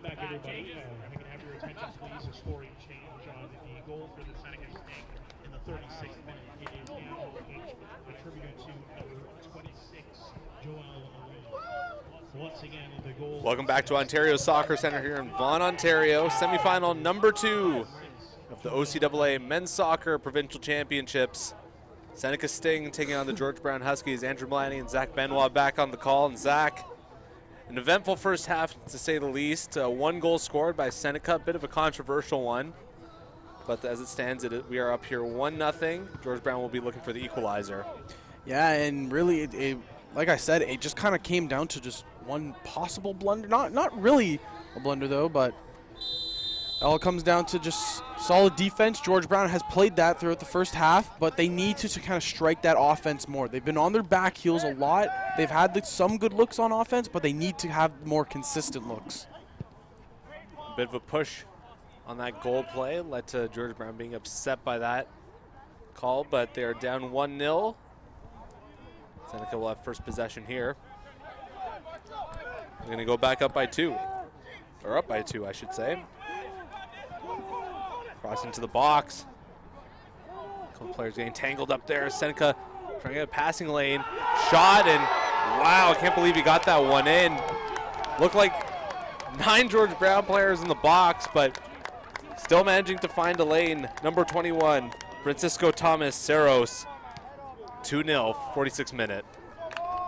back, everybody. I'm going to have your attention, please. A scoring change on the goal for the Seneca Sting in the 36th minute. It is now attributed to number 26, Joel Owens. Once again, the goal. Welcome back to Ontario Soccer Center here in Vaughan, Ontario. Semifinal number 2 of the OCAA Men's Soccer Provincial Championships. Seneca Sting taking on the George Brown Huskies. Andrew Malani and Zach Benoit back on the call. And Zach, an eventful first half, to say the least. 1 goal scored by Seneca, a bit of a controversial one. But as it stands, we are up here 1-0. George Brown will be looking for the equalizer. Yeah, and really, like I said, it just kind of came down to just one possible blunder. Not really a blunder, though, but it all comes down to just solid defense. George Brown has played that throughout the first half, but they need to kind of strike that offense more. They've been on their back heels a lot. They've had some good looks on offense, but they need to have more consistent looks. A bit of a push on that goal play led to George Brown being upset by that call, but they are down 1-0. Seneca will have first possession here. They're going to go back up by 2. Or up by 2, I should say. Cross into the box. A couple players getting tangled up there. Seneca trying to get a passing lane. Shot, and wow, I can't believe he got that one in. Looked like 9 George Brown players in the box, but still managing to find a lane. Number 21, Francisco Thomas Saros. 2-0, 46th minute.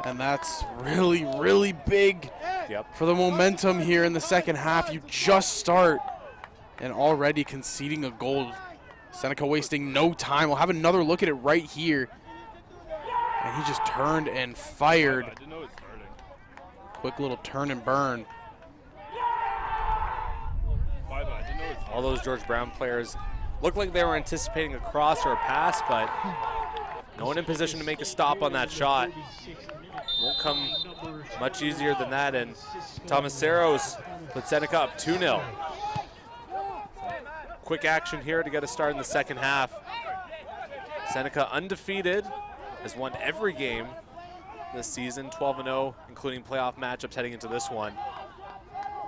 And that's really, really big for the momentum here in the second half. You just start and already conceding a goal. Seneca wasting no time. We'll have another look at it right here. And he just turned and fired. I didn't know it started. Quick little turn and burn. All those George Brown players looked like they were anticipating a cross or a pass, but no one in position to make a stop on that shot. Won't come much easier than that, and Thomas Saros put Seneca up 2-0. Quick action here to get a start in the second half. Seneca undefeated, has won every game this season, 12-0, including playoff matchups heading into this one.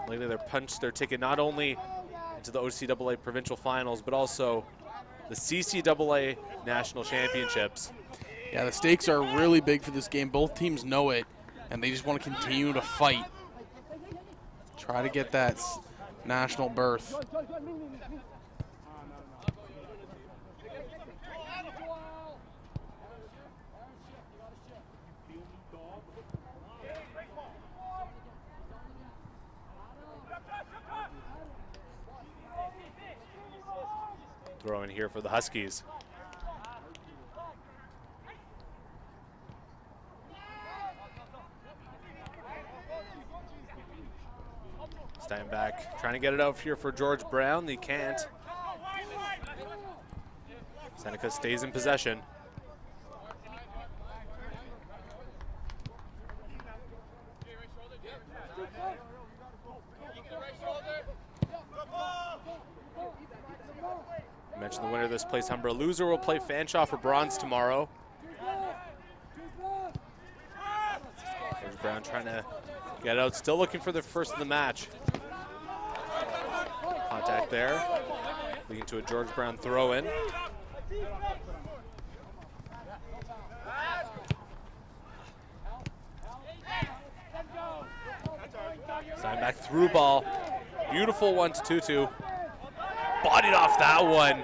Lately, they're punched their ticket not only into the OCAA provincial finals, but also the CCAA national championships. Yeah, the stakes are really big for this game. Both teams know it, and they just want to continue to fight. Try to get that national berth. Throw in here for the Huskies. Steinbach trying to get it out here for George Brown. They can't. Seneca stays in possession. I mentioned the winner of this plays Humber. Loser will play Fanshawe for bronze tomorrow. George Brown trying to get out, still looking for the first of the match. Contact there, leading to a George Brown throw-in. Steinbach through ball. Beautiful one to Tutu. Bodied off that one.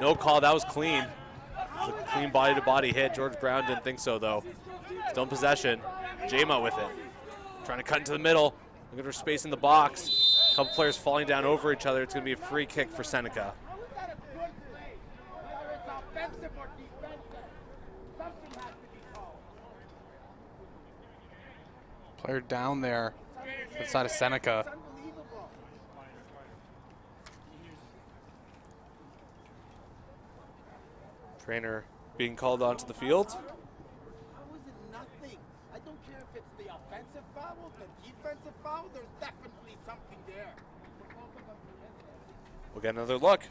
No call, that was clean. It was a clean body-to-body hit. George Brown didn't think so, though. Still in possession. Jama with it. Trying to cut into the middle. Looking for space in the box. A couple players falling down over each other. It's going to be a free kick for Seneca. Player down there outside of Seneca. Trainer being called onto the field. How is it nothing? I don't care if it's the offensive foul, the defensive foul, there's definitely something there. We'll get another look.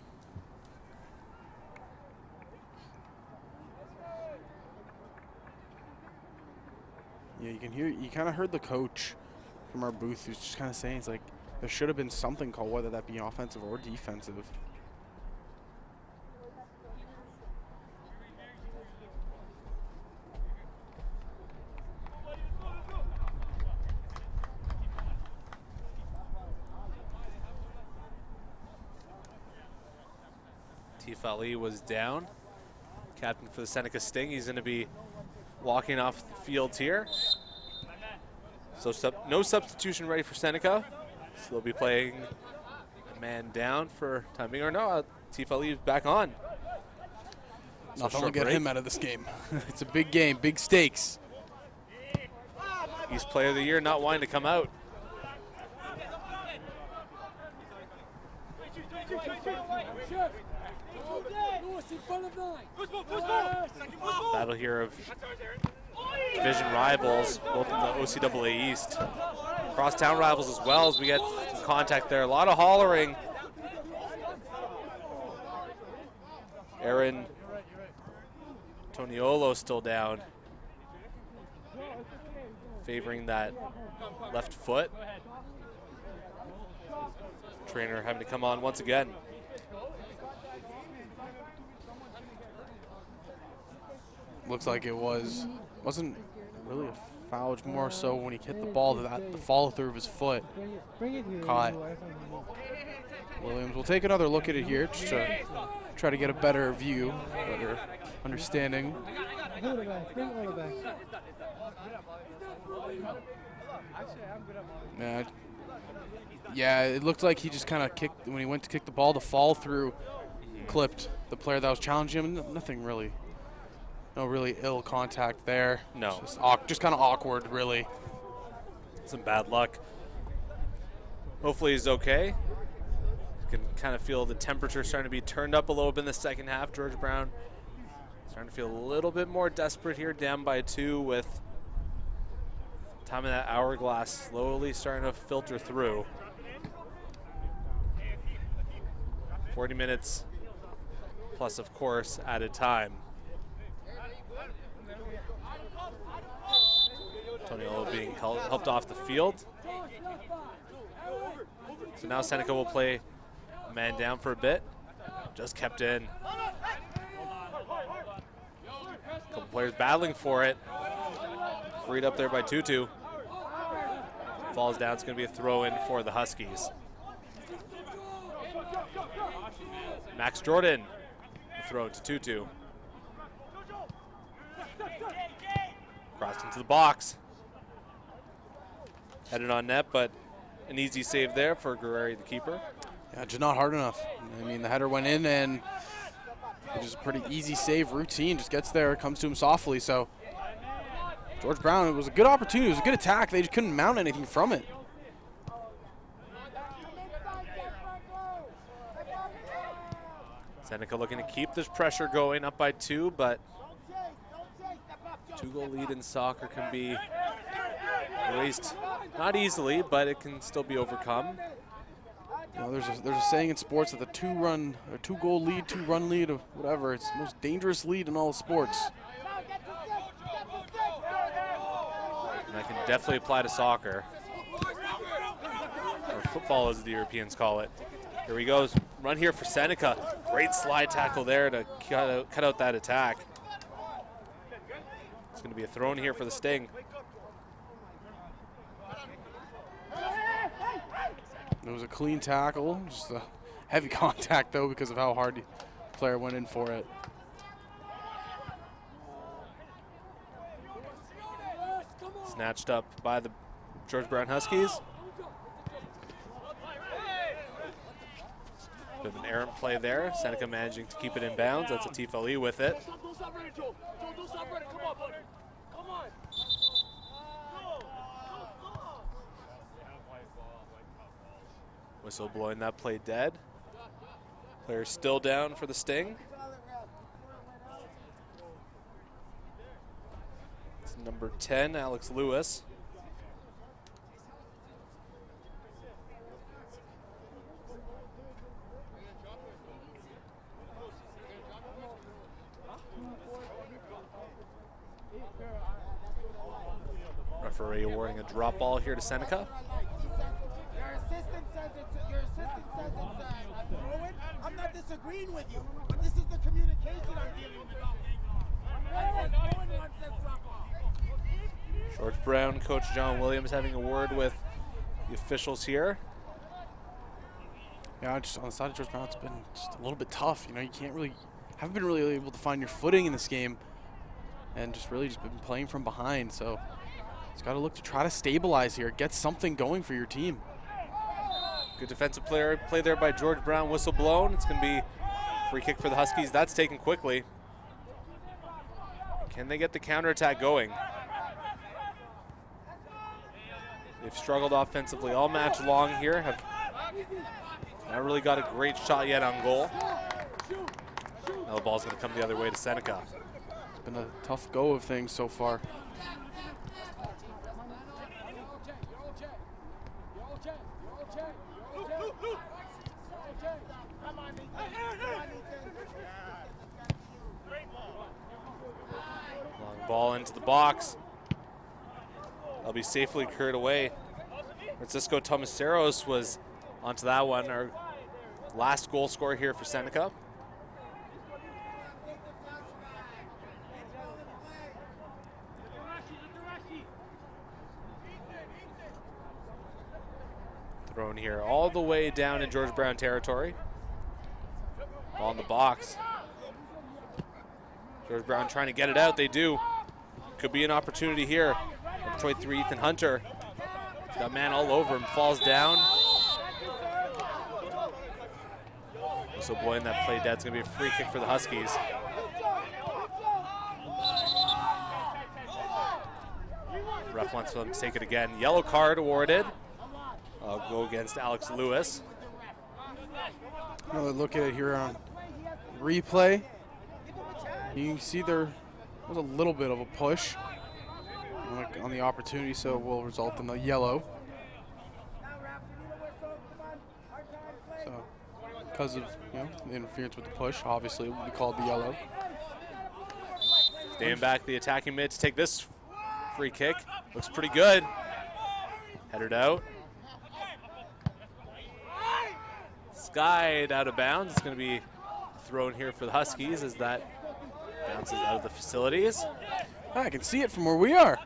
Yeah, you can hear. You kind of heard the coach from our booth who's just kind of saying, it's like there should have been something called, whether that be offensive or defensive. Tifali was down. Captain for the Seneca Sting. He's going to be walking off the field here. So no substitution ready for Seneca. So they'll be playing a man down for time being. Or no, Tifali is back on. So Nothing will get him out of this game. It's a big game, big stakes. East Player of the Year not wanting to come out. Battle here of division rivals, both in the OCAA East. Crosstown rivals as well, as we get some contact there. A lot of hollering. Aaron Toniolo still down, favoring that left foot. Trainer having to come on once again. Looks like it wasn't really a foul, it's more so when he hit the ball, that the follow through of his foot caught. Williams will take another look at it here just to try to get a better view, better understanding. Yeah, it looked like he just kind of kicked, when he went to kick the ball, the fall through clipped the player that was challenging him. Nothing really. No really ill contact there. No. Just kind of awkward, really. Some bad luck. Hopefully he's okay. You can kind of feel the temperature starting to be turned up a little bit in the second half. George Brown starting to feel a little bit more desperate here, down by 2 with time in that hourglass slowly starting to filter through. 40 minutes plus, of course, added time. Toniolo being helped off the field. So now Seneca will play a man down for a bit. Just kept in. A couple players battling for it. Freed up there by Tutu. Falls down, it's going to be a throw in for the Huskies. Max Jordan, throw to Tutu. Crossed into the box. Headed on net, but an easy save there for Guerreri, the keeper. Yeah, just not hard enough. I mean, the header went in, and it was a pretty easy save routine. Just gets there, comes to him softly. So George Brown, it was a good opportunity. It was a good attack. They just couldn't mount anything from it. Seneca looking to keep this pressure going, up by 2, but 2-goal lead in soccer can be erased, not easily, but it can still be overcome. You know, there's a saying in sports that the two-goal lead, two-run lead, or whatever, it's the most dangerous lead in all sports. And that can definitely apply to soccer, or football as the Europeans call it. Here he goes, run here for Seneca. Great slide tackle there to cut out that attack. It's going to be a throw in here for the Sting. It was a clean tackle, just a heavy contact though because of how hard the player went in for it. Snatched up by the George Brown Huskies. Bit of an errant play there. Seneca managing to keep it in bounds. That's a Tifali with it. Whistle blowing that play dead. Player still down for the Sting. It's number 10, Alex Lewis. Referee awarding a drop ball here to Seneca. Your assistant says it's throw it. I'm not disagreeing with you, but this is the communication I'm dealing with. One says throw it, one says drop off. George Brown, Coach John Williams having a word with the officials here. Yeah, just on the side of George Brown, it's been just a little bit tough. You know, you haven't been really able to find your footing in this game, and just been playing from behind. So it's got to look to try to stabilize here, get something going for your team. Good defensive play there by George Brown. Whistle blown. It's going to be free kick for the Huskies. That's taken quickly. Can they get the counterattack going? They've struggled offensively all match long here. Have not really got a great shot yet on goal. Now the ball's going to come the other way to Seneca. It's been a tough go of things so far. Long ball into the box. That'll be safely cleared away. Francisco Tomaseros was onto that one. Our last goal scorer here for Seneca. Thrown here all the way down in George Brown territory. Ball in the box. George Brown trying to get it out. They do. Could be an opportunity here. Number 23, Ethan Hunter. He's got a man all over him. Falls down. So boy, in that play dead. It's going to be a free kick for the Huskies. Ref wants them to take it again. Yellow card awarded. Go against Alex Lewis. Another look at it here on replay. You can see there was a little bit of a push on the opportunity, so it will result in the yellow. So, because of the interference with the push, obviously it will be called the yellow. Staying back, the attacking mid to take this free kick. Looks pretty good. Headed out. Skied out of bounds. It's going to be thrown here for the Huskies as that bounces out of the facilities. I can see it from where we are.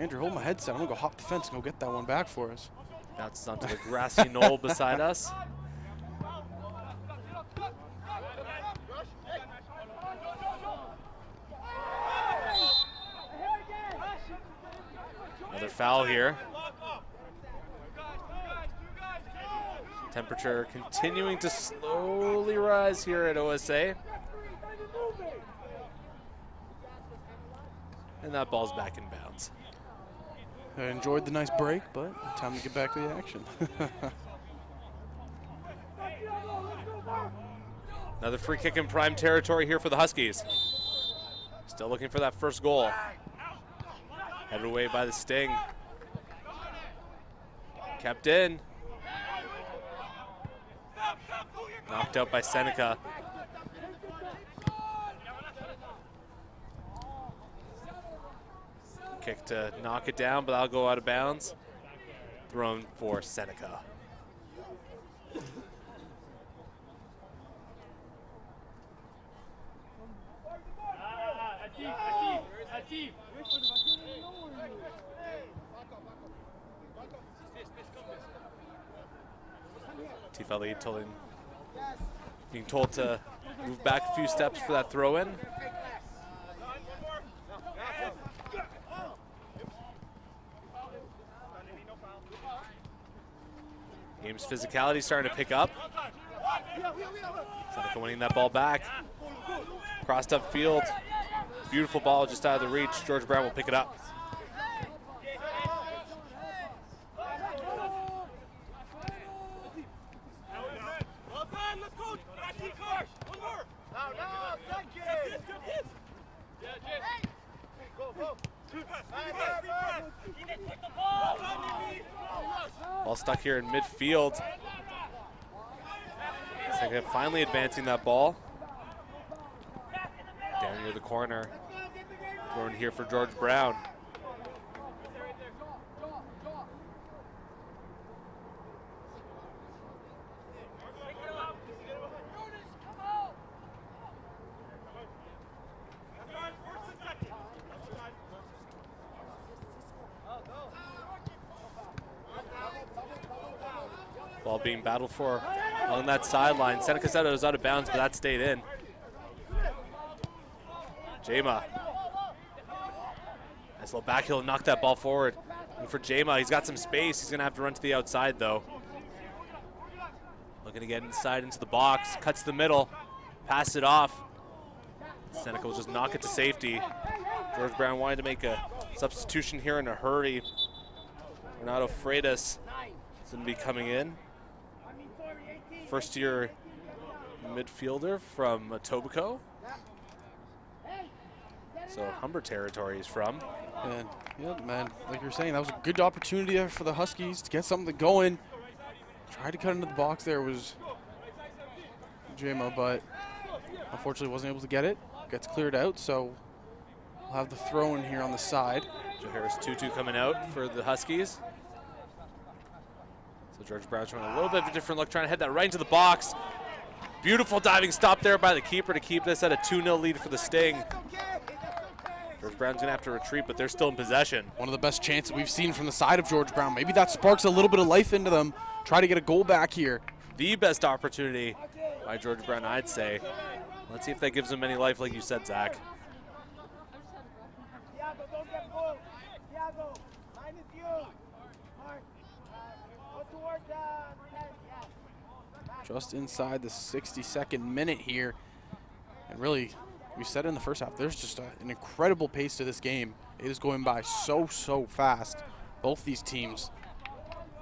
Andrew, hold my headset. I'm going to go hop the fence and go get that one back for us. Bounces onto the grassy knoll beside us. Another foul here. Temperature continuing to slowly rise here at OSA. And that ball's back in bounds. I enjoyed the nice break, but time to get back to the action. Another free kick in prime territory here for the Huskies. Still looking for that first goal. Headed away by the Sting. Kept in. Knocked out by Seneca. Kick to knock it down, but that'll go out of bounds. Thrown for Seneca. Tifali being told to move back a few steps for that throw in. Game's physicality starting to pick up. Seneca winning that ball back. Crossed up field. Beautiful ball just out of the reach. George Brown will pick it up. Ball stuck here in midfield. Seneca finally advancing that ball. Down near the corner. Thrown here for George Brown. Ball being battled for along that sideline. Seneca said it was out of bounds, but that stayed in. Jama. Nice little back heel, knock that ball forward. And for Jama, he's got some space. He's going to have to run to the outside, though. Looking to get inside into the box. Cuts the middle. Pass it off. Seneca will just knock it to safety. George Brown wanted to make a substitution here in a hurry. Renato Freitas is going to be coming in. First-year midfielder from Etobicoke. So Humber territory he's from. And yeah, man, like you're saying, that was a good opportunity there for the Huskies to get something going. Tried to cut into the box there was Jama, but unfortunately wasn't able to get it. Gets cleared out, so we'll have the throw in here on the side. Joe Harris Tutu coming out for the Huskies. So George Brown showing a little bit of a different look, trying to head that right into the box. Beautiful diving stop there by the keeper to keep this at a 2-0 lead for the Sting. George Brown's going to have to retreat, but they're still in possession. One of the best chances we've seen from the side of George Brown. Maybe that sparks a little bit of life into them. Try to get a goal back here. The best opportunity by George Brown, I'd say. Let's see if that gives them any life, like you said, Zach. Just inside the 62nd minute here. And really, we said in the first half, there's just an incredible pace to this game. It is going by so fast. Both these teams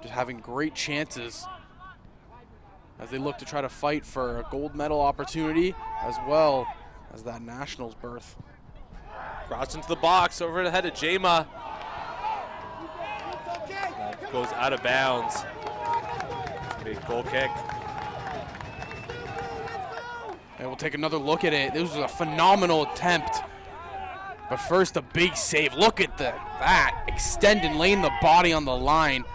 just having great chances as they look to try to fight for a gold medal opportunity as well as that nationals berth. Cross into the box, over the head of Jama. That goes out of bounds. Big goal kick. And we'll take another look at it. This was a phenomenal attempt. But first, a big save. Look at that. Extend and laying the body on the line.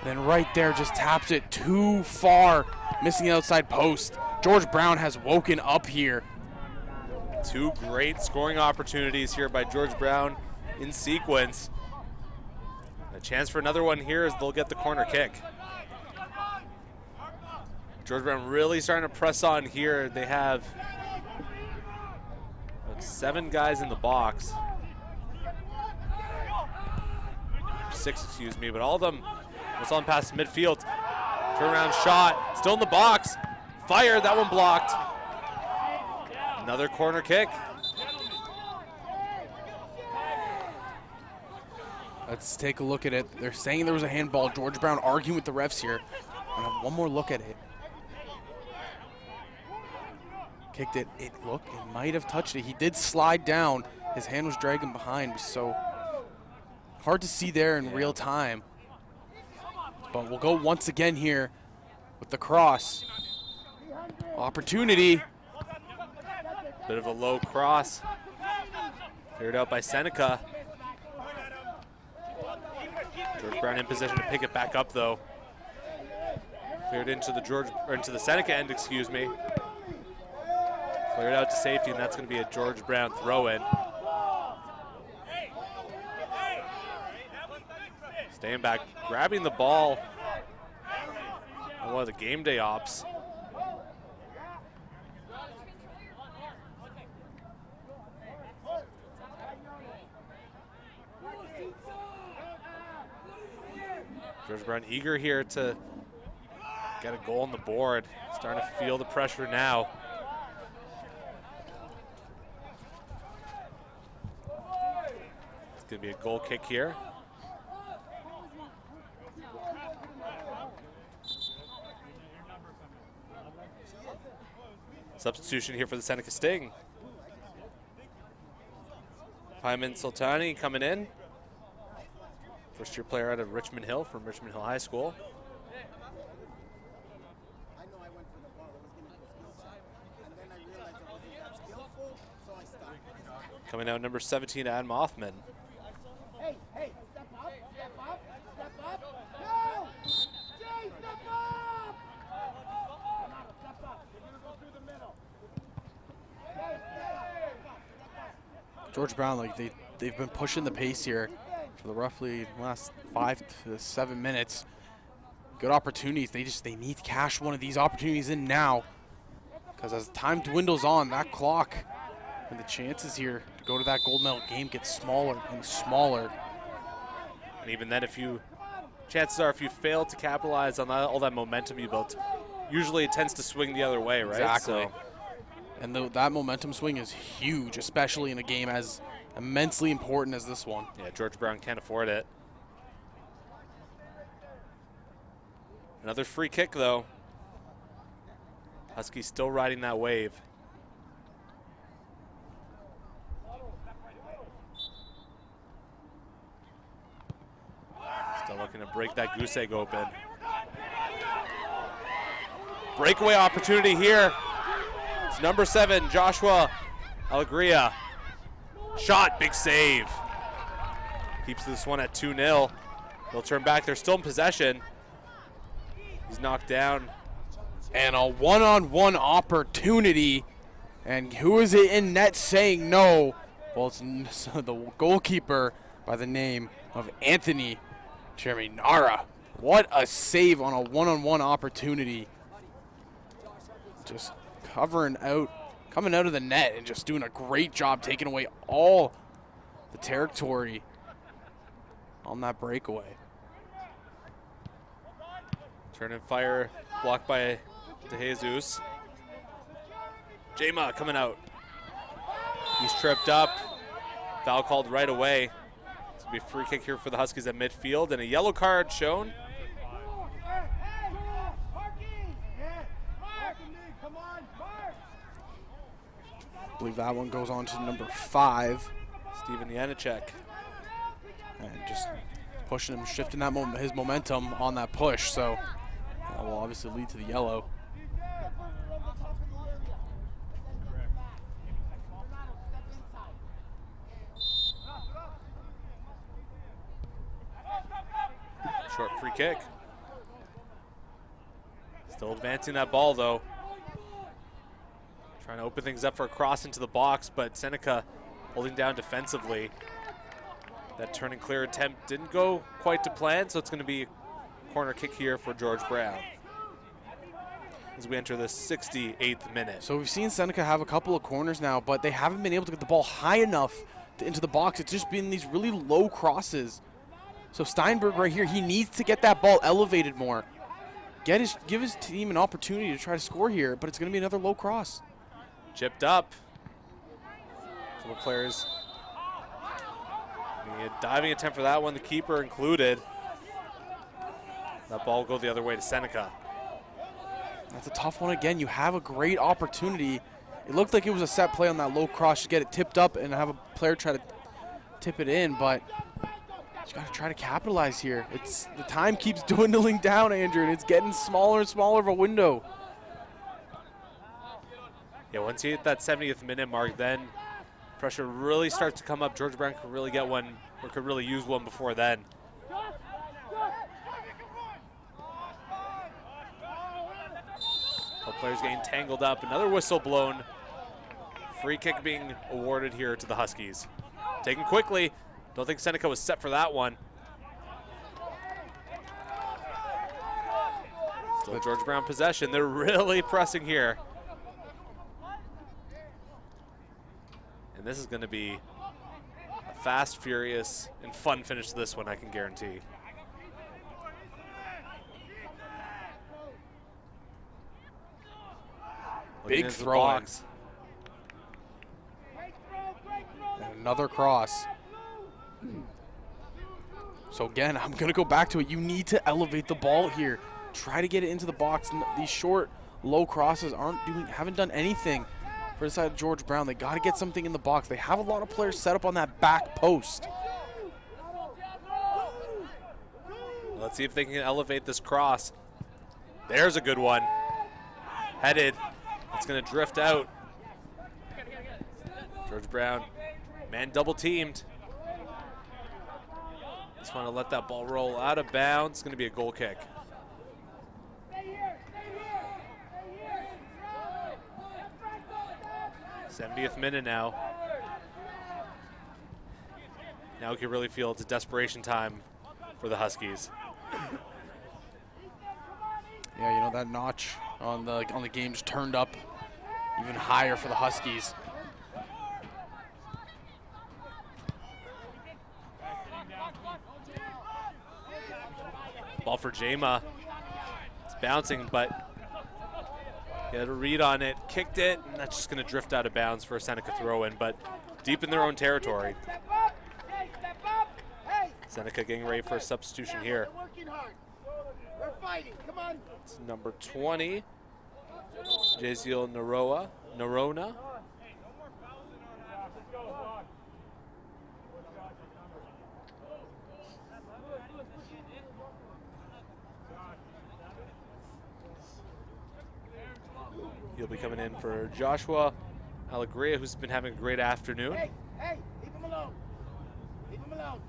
And then right there just taps it too far, missing the outside post. George Brown has woken up here. Two great scoring opportunities here by George Brown in sequence. A chance for another one here as they'll get the corner kick. George Brown really starting to press on here. They have 7 guys in the box. 6, excuse me, but all of them was on past midfield. Turnaround shot, still in the box. Fire, that one blocked. Another corner kick. Let's take a look at it. They're saying there was a handball. George Brown arguing with the refs here. I'll have one more look at it. Kicked it. It might have touched it. He did slide down. His hand was dragging behind, so hard to see there in real time. But we'll go once again here with the cross. Opportunity. Bit of a low cross. Cleared out by Seneca. George Brown in position to pick it back up, though. Cleared into the Seneca end, excuse me. Cleared out to safety, and that's going to be a George Brown throw-in. Staying back, grabbing the ball on one of the game day ops. George Brown eager here to get a goal on the board. Starting to feel the pressure now. It's going to be a goal kick here. Substitution here for the Seneca Sting. Hyman Sultani coming in. First-year player out of Richmond Hill from Richmond Hill High School. I know I went for the ball. I was going to go skill shot. And then I realized I wasn't that skillful, so I stopped. Coming out number 17, Adam Mothman. Hey, step up, step up, step up. No! Jay, step up! Step up. You're going to go through the middle. Jay, step up. George Brown, like they've been pushing the pace here for the roughly last 5 to 7 minutes. good opportunities. They need to cash one of these opportunities in now, because as time dwindles on, that clock and the chances here to go to that gold medal game get smaller and smaller. And even then, chances are if you fail to capitalize on all that momentum you built, usually it tends to swing the other way, right? Exactly. So, and that momentum swing is huge, especially in a game as immensely important as this one. yeah, George Brown can't afford it. Another free kick, though. Huskies still riding that wave. Still looking to break that goose egg open. Breakaway opportunity here. It's number 7, Joshua Alegria. Shot, big save. Keeps this one at 2-0. They'll turn back. They're still in possession. He's knocked down. And a one-on-one opportunity. And who is it in net saying no? Well, it's the goalkeeper by the name of Anthony Cherminara. What a save on a one-on-one opportunity. Just coming out of the net and just doing a great job taking away all the territory on that breakaway. Turn and fire, blocked by De Jesus. Jama coming out. He's tripped up. Foul called right away. It's going to be a free kick here for the Huskies at midfield, and a yellow card shown. I believe that one goes on to number 5. Steven Janacek. And just pushing him, shifting that his momentum on that push. So that will obviously lead to the yellow. Short free kick. Still advancing that ball, though. Trying to open things up for a cross into the box, but Seneca holding down defensively. That turn and clear attempt didn't go quite to plan, so it's going to be a corner kick here for George Brown as we enter the 68th minute. So we've seen Seneca have a couple of corners now, but they haven't been able to get the ball high enough into the box. It's just been these really low crosses. So Steinberg right here, he needs to get that ball elevated more. Give his team an opportunity to try to score here, but it's going to be another low cross. Chipped up. Couple players. A diving attempt for that one, the keeper included. That ball will go the other way to Seneca. That's a tough one again. You have a great opportunity. It looked like it was a set play on that low cross to get it tipped up and have a player try to tip it in, but you got to try to capitalize here. The time keeps dwindling down, Andrew, and it's getting smaller and smaller of a window. Yeah, once you hit that 70th minute mark, then pressure really starts to come up. George Brown could really get one, or could really use one before then. The players getting tangled up. Another whistle blown. Free kick being awarded here to the Huskies. Taken quickly. Don't think Seneca was set for that one. Still George Brown possession. They're really pressing here. And this is going to be a fast, furious, and fun finish to this one, I can guarantee. Big throw in. And another cross. So again, I'm going to go back to it. You need to elevate the ball here. Try to get it into the box. These short, low crosses haven't done anything for the side of George Brown. They got to get something in the box. They have a lot of players set up on that back post. Let's see if they can elevate this cross. There's a good one. Headed. It's going to drift out. George Brown, man double teamed. Just want to let that ball roll out of bounds. It's going to be a goal kick. 70th minute now. Now we can really feel it's a desperation time for the Huskies. Yeah, you know, that notch on the game just turned up even higher for the Huskies. Ball for Jama. It's bouncing, but he had a read on it, kicked it, and that's just going to drift out of bounds for a Seneca throw-in, but deep in their own territory. Seneca getting ready for a substitution here. We're fighting. Come on. It's number 20, Jaziel Narona. He'll be coming in for Joshua Alegria, who's been having a great afternoon. Hey, leave him alone. Leave him alone.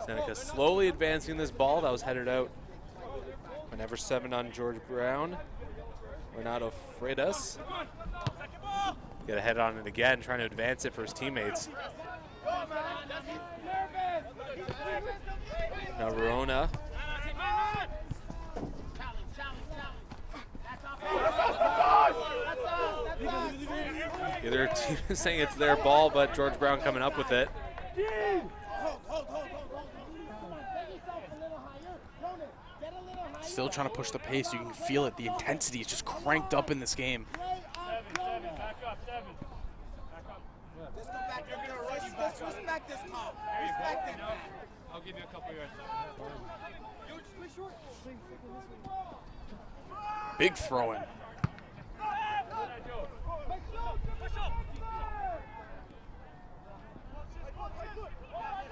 Seneca slowly advancing this ball that was headed out. Whenever 7 on George Brown. Renato Freitas. Get a head on it again, trying to advance it for his teammates. Now Verona. The other team is saying it's their ball, but George Brown coming up with it. Still trying to push the pace. You can feel it. The intensity is just cranked up in this game. Respect this call. Respect it. I'll give you a couple yards. Big throw-in.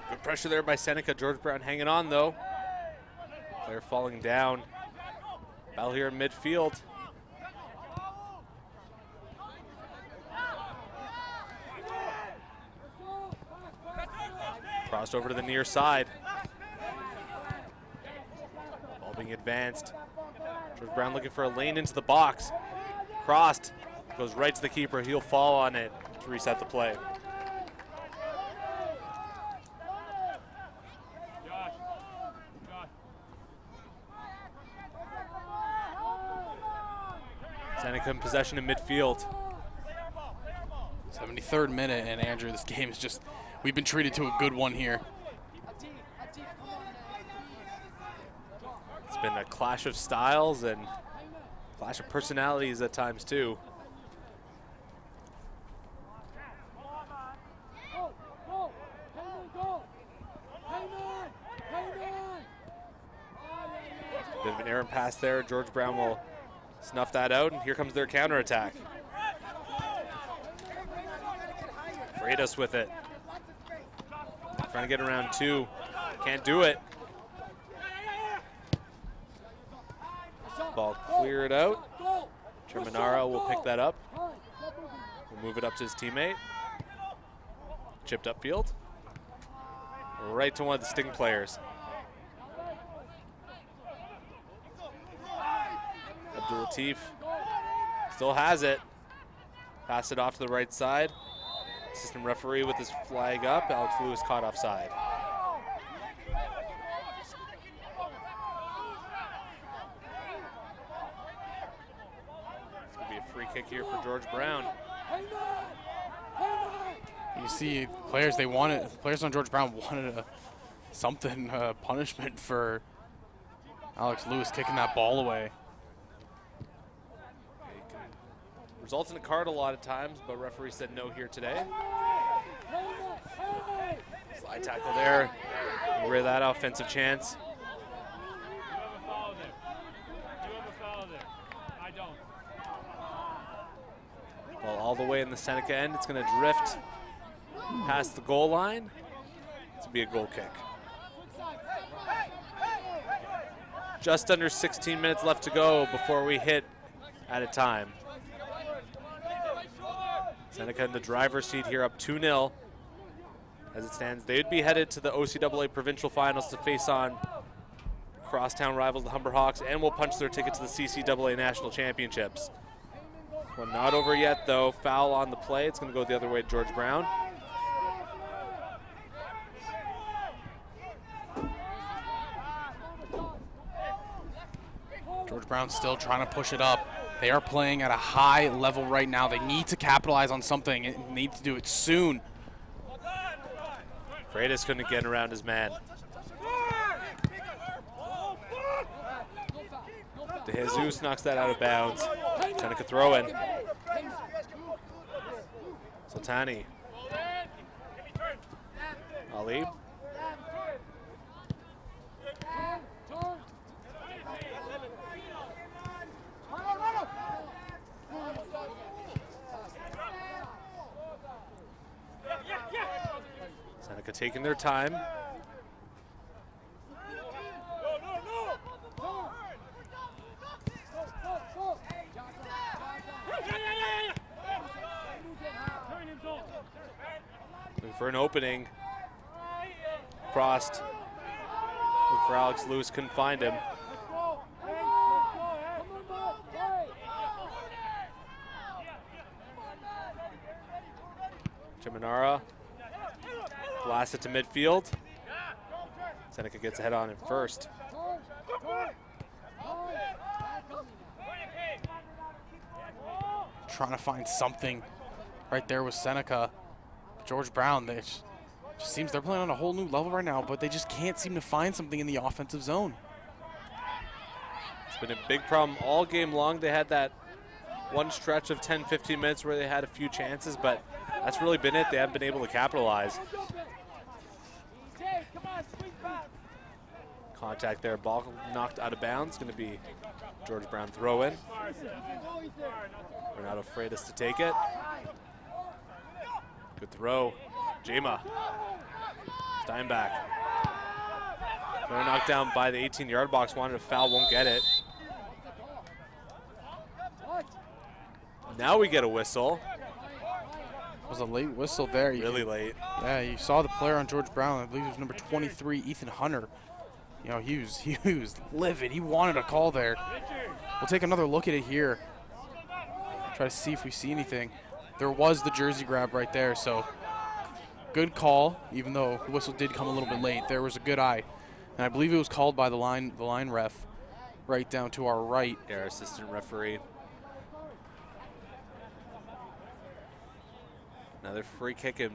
Good pressure there by Seneca. George Brown hanging on, though. Player falling down. Battle here in midfield. Crossed over to the near side. Ball being advanced. George Brown looking for a lane into the box. Crossed. Goes right to the keeper. He'll fall on it to reset the play. Seneca in possession in midfield. 73rd minute, and Andrew, this game is just, we've been treated to a good one here. It's been a clash of styles and clash of personalities at times too. Bit of an errant pass there. George Brown will snuff that out, and here comes their counterattack. Freitas with it. Trying to get around 2. Can't do it. Ball cleared out. Terminaro will pick that up. We'll move it up to his teammate. Chipped upfield. Right to one of the Sting players. Abdul Latif still has it. Pass it off to the right side. Assistant referee with his flag up. Alex Lewis caught offside. It's going to be a free kick here for George Brown. You see, players on George Brown wanted something punishment for Alex Lewis kicking that ball away. Results in a card a lot of times, but referee said no here today. Slide tackle there. Rid of that offensive chance. You have a foul there. I don't. Well, all the way in the Seneca end, it's going to drift past the goal line. It's going to be a goal kick. Just under 16 minutes left to go before we hit at a time. Seneca in the driver's seat here, up 2-0. As it stands, they would be headed to the OCAA Provincial Finals to face on crosstown rivals, the Humber Hawks, and will punch their ticket to the CCAA National Championships. One not over yet, though. Foul on the play. It's going to go the other way to George Brown. George Brown's still trying to push it up. They are playing at a high level right now. They need to capitalize on something and need to do it soon. Freitas couldn't get around his man. De Jesus knocks that out of bounds. Seneca throw in. Sultani. Ali. Seneca taking their time. Looking for an opening. Crossed. Looking for Alex Lewis, couldn't find him. Chiminara. Blast it to midfield. Seneca gets ahead on him first. Trying to find something right there with Seneca. George Brown, it just seems they're playing on a whole new level right now, but they just can't seem to find something in the offensive zone. It's been a big problem all game long. They had that one stretch of 10-15 minutes where they had a few chances, but that's really been it. They haven't been able to capitalize. Contact there, ball knocked out of bounds. Going to be George Brown throw in. Renato Freitas to take it. Good throw. Jema. Steinbach. Throw knocked down by the 18-yard box. Wanted a foul, won't get it. Now we get a whistle. It was a late whistle there. Really late. Yeah, you saw the player on George Brown. I believe it was number 23, Ethan Hunter. You know, he was livid. He wanted a call there. We'll take another look at it here. Try to see if we see anything. There was the jersey grab right there, so good call, even though the whistle did come a little bit late. There was a good eye. And I believe it was called by the line ref right down to our right. Our assistant referee. Another free kick in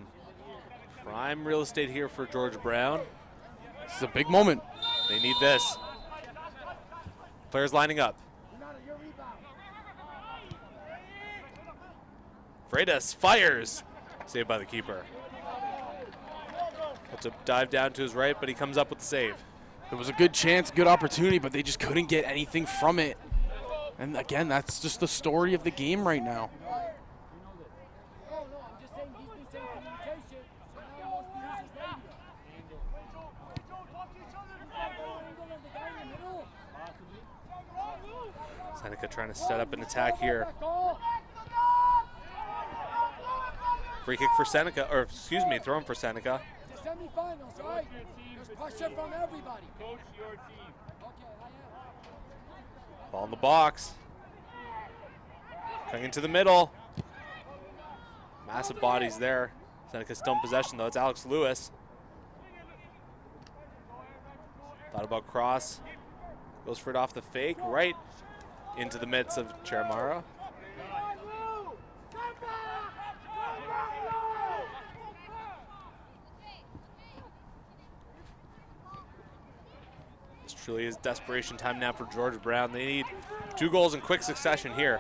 prime real estate here for George Brown. This is a big moment. They need this. Players lining up. Freitas fires. Saved by the keeper. Had to dive down to his right, but he comes up with the save. It was a good chance, good opportunity, but they just couldn't get anything from it. And again, that's just the story of the game right now. Seneca trying to set up an attack here. Free kick for Seneca, or excuse me, throw him for Seneca. The semifinals, right? There's pressure from everybody. Coach your team. Okay, I am. Ball in the box. Coming into the middle. Massive bodies there. Seneca still in possession though. It's Alex Lewis. Thought about cross. Goes for it off the fake. Right into the midst of Chiramara. This truly is desperation time now for George Brown. They need 2 goals in quick succession here.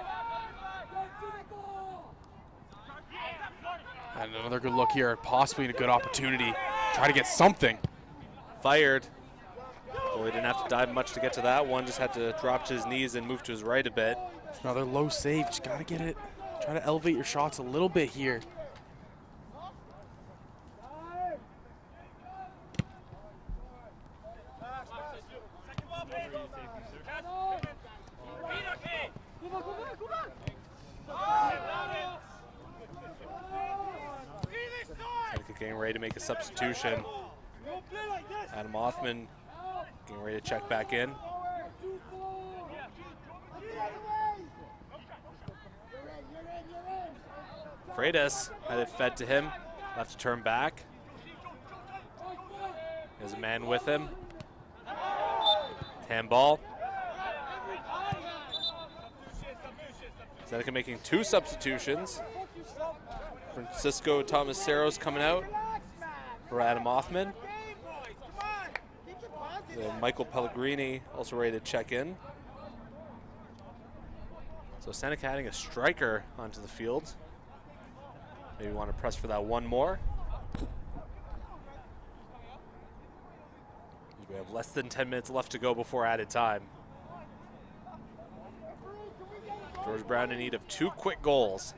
And another good look here, possibly a good opportunity. Try to get something. Fired. Well, he didn't have to dive much to get to that one. Just had to drop to his knees and move to his right a bit. Another low save. Just got to get it. Try to elevate your shots a little bit here. Seneca getting ready to make a substitution. Adam Othman getting Ready to check back in. Freitas had it fed to him. Left to turn back. There's a man with him. Handball. Seneca making 2 substitutions. Francisco Tomaseros coming out for Adam Hoffman. Michael Pellegrini also ready to check in. So Seneca adding a striker onto the field. Maybe want to press for that one more. We have less than 10 minutes left to go before added time. George Brown in need of 2 quick goals.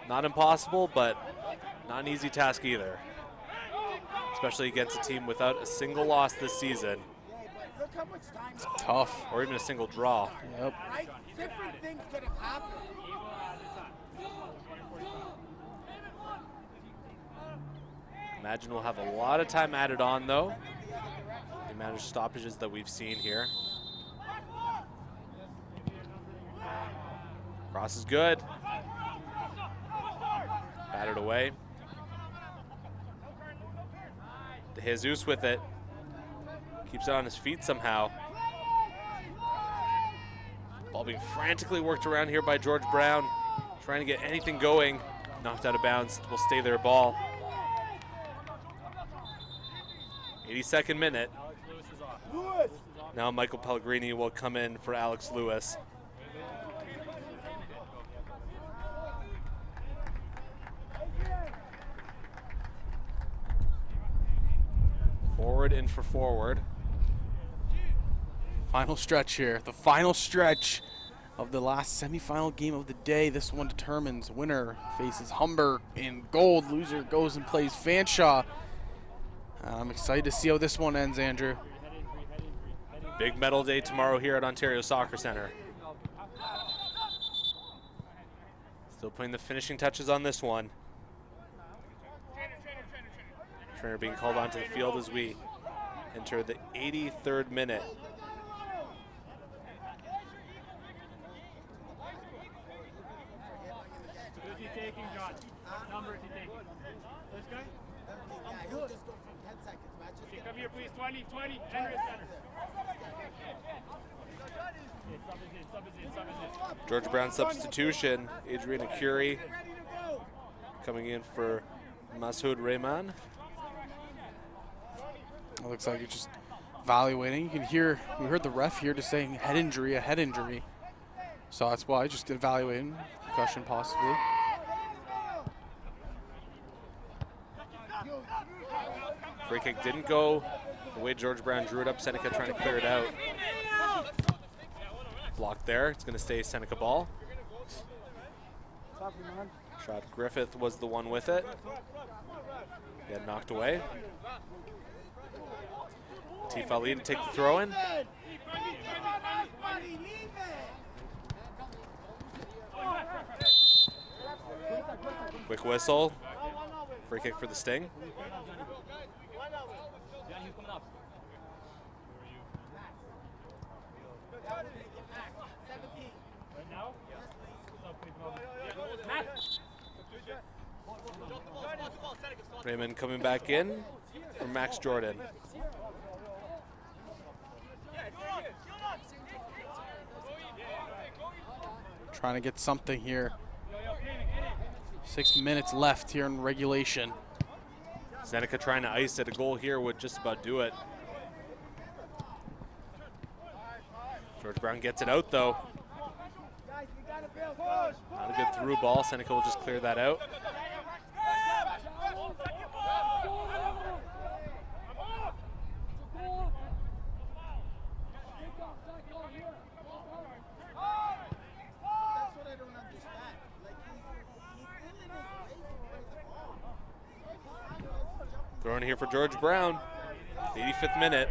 Not impossible, but not an easy task either. Especially against a team without a single loss this season. It's tough. Or even a single draw. Yep. Right? Different things could have happened. Imagine we'll have a lot of time added on, though. The amount of stoppages that we've seen here. Cross is good. Battered away. De Jesus with it. Keeps it on his feet somehow. Ball being frantically worked around here by George Brown. Trying to get anything going. Knocked out of bounds. Will stay there ball. 82nd minute. Now Michael Pellegrini will come in for Alex Lewis. Forward in for forward. Final stretch here. The final stretch of the last semifinal game of the day. This one determines winner faces Humber in gold. Loser goes and plays Fanshawe. I'm excited to see how this one ends, Andrew. Big medal day tomorrow here at Ontario Soccer Center. Still putting the finishing touches on this one. Trainer being called onto the field as we enter the 83rd minute. Who's he taking, John? What number is he taking? This guy? Yeah, he'll just go from 10 seconds, man. Just Okay, get come him. here, please. 20, enter his center. Sub is in. George Brown substitution. Adriana Curie coming in for Masoud Rehman. It looks like you're just evaluating. You can hear, we heard the ref here just saying head injury, a head injury. So that's why just evaluating, concussion possibly. Free kick didn't go the way George Brown drew it up. Seneca trying to clear it out. Blocked there. It's going to stay Seneca ball. Shot Griffith was the one with it. He had knocked away. Tifali to take the throw in. Quick whistle. Free kick for the Sting. Raymond coming back in for Max Jordan. Trying to get something here. 6 minutes left here in regulation. Seneca trying to ice it. A goal here would just about do it. George Brown gets it out though. Not a good through ball. Seneca will just clear that out. Throwing here for George Brown. 85th minute.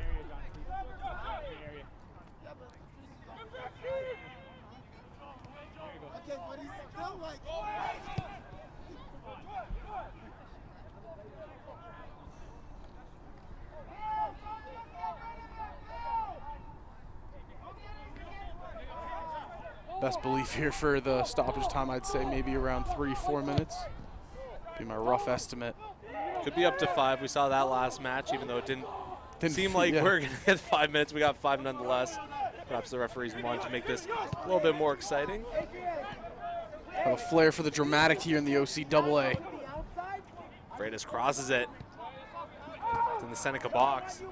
Okay, but he's still like. Best belief here for the stoppage time, I'd say maybe around 3-4 minutes. Be my rough estimate. Could be up to 5. We saw that last match, even though it didn't seem like yeah. we're going to get 5 minutes. We got 5 nonetheless. Perhaps the referees wanted to make this a little bit more exciting. Have a flair for the dramatic here in the OCAA. Freitas crosses it. It's in the Seneca box.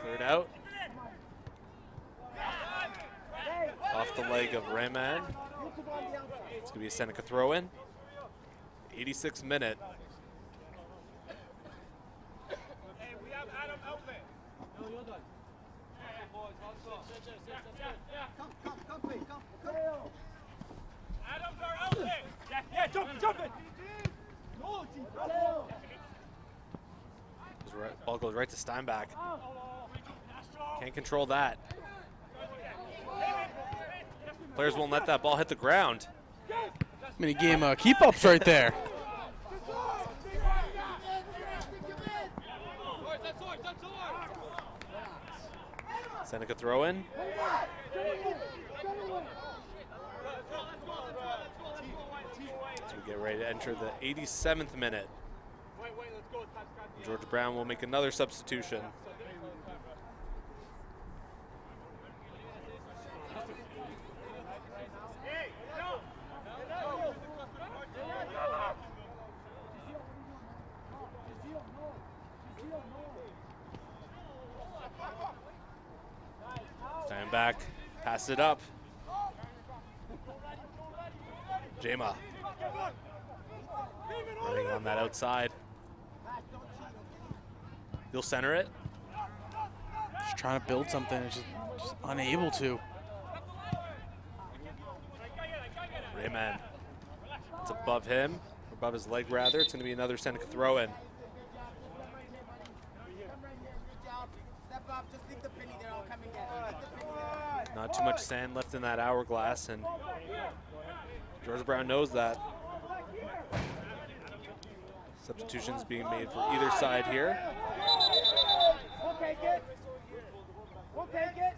Cleared out. Off the leg of Rayman. It's going to be a Seneca throw-in. 86th minute. Ball goes right to Steinbach. Can't control that. Players won't let that ball hit the ground. Mini game keep-ups right there. Seneca throw in. As we get ready to enter the 87th minute. George Brown will make another substitution. Stand back, pass it up. Jama running on that outside. He'll center it. Just trying to build something, just unable to. Rayman. It's above him, above his leg rather. It's going to be another Seneca throw-in. Not too much sand left in that hourglass, and George Brown knows that. Substitutions being made for either side here. We'll take it. We'll take it.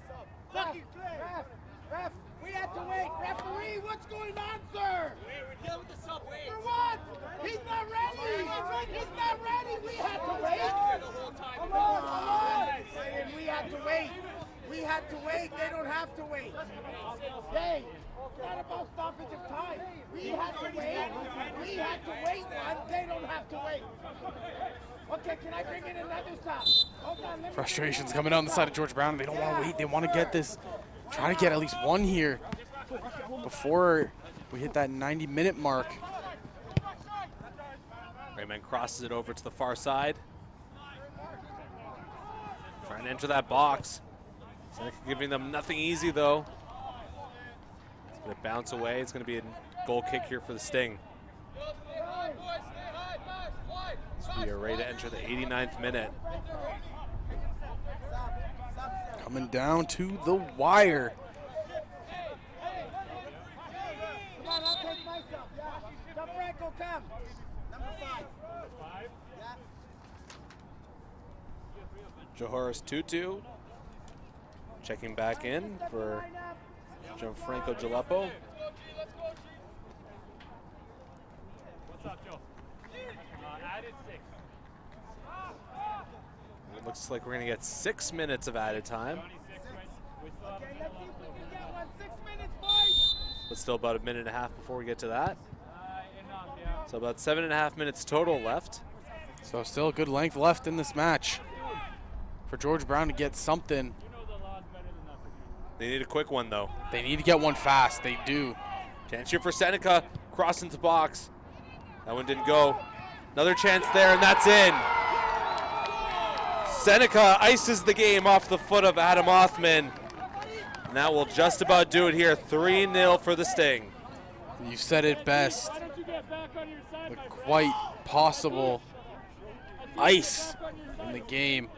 Ref, we have to wait. Referee, what's going on, sir? We're dealing with the sub. For what? He's not ready. He's not ready. We had to wait. Come on. We had to wait. We had to wait. They don't have to wait. Hey, it's not about stoppage of time. We had to wait. We had to wait one. They don't have to wait. Okay, can I bring in another stop? Hold on. Frustrations coming on the side of George Brown. They don't want to wait. They want to get this. Try to get at least one here before we hit that 90-minute mark. Rayman crosses it over to the far side. Trying to enter that box. Seneca giving them nothing easy, though. It's going to bounce away. It's going to be a goal kick here for the Sting. So we are ready to enter the 89th minute. Coming down to the wire. Come on, I'll take myself. Yeah. DeFranco, come. Number 5. Yeah. Johoris Tutu checking back in for Gianfranco Gileppo. What's up, Joe? Added 6. It looks like we're going to get 6 minutes of added time. Okay, let's see if we can get one. 6 minutes, boys. But still about a minute and a half before we get to that. So about 7.5 minutes total left. So still a good length left in this match for George Brown to get something. They need a quick one, though. They need to get one fast. They do. Chance here for Seneca. Cross into box. That one didn't go. Another chance there, and that's in. Seneca ices the game off the foot of Adam Othman. And that will just about do it here. 3-0 for the Sting. You said it best. The quite possible ice in the game.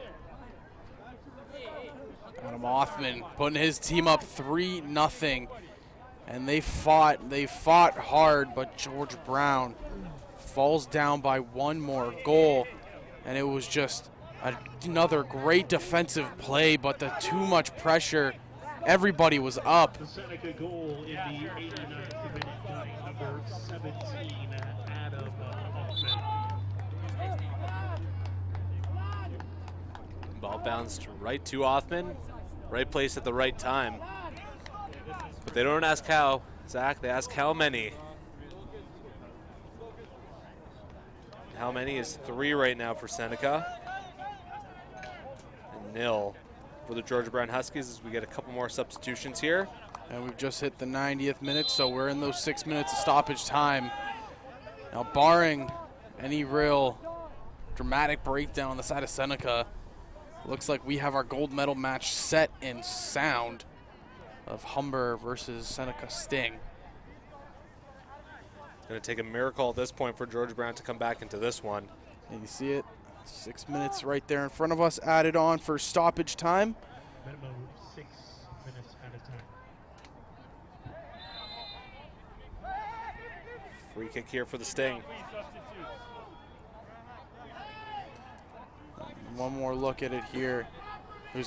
Adam Othman putting his team up 3-0. And they fought hard, but George Brown falls down by one more goal. And it was just another great defensive play, but the too much pressure Everybody was up. The Seneca goal in the 89th minute by number 17, Adam Hoffman. Ball bounced right to Othman. Right place at the right time. But they don't ask how, Zach, they ask how many. How many is 3 right now for Seneca. And 0 for the Georgia Brown Huskies as we get a couple more substitutions here. And we've just hit the 90th minute, so we're in those 6 minutes of stoppage time. Now, barring any real dramatic breakdown on the side of Seneca, looks like we have our gold medal match set in sound of Humber versus Seneca Sting. It's going to take a miracle at this point for Georgia Brown to come back into this one. And you see it, 6 minutes right there in front of us added on for stoppage time. Minimum 6 minutes at a time. Free kick here for the Sting. One more look at it here.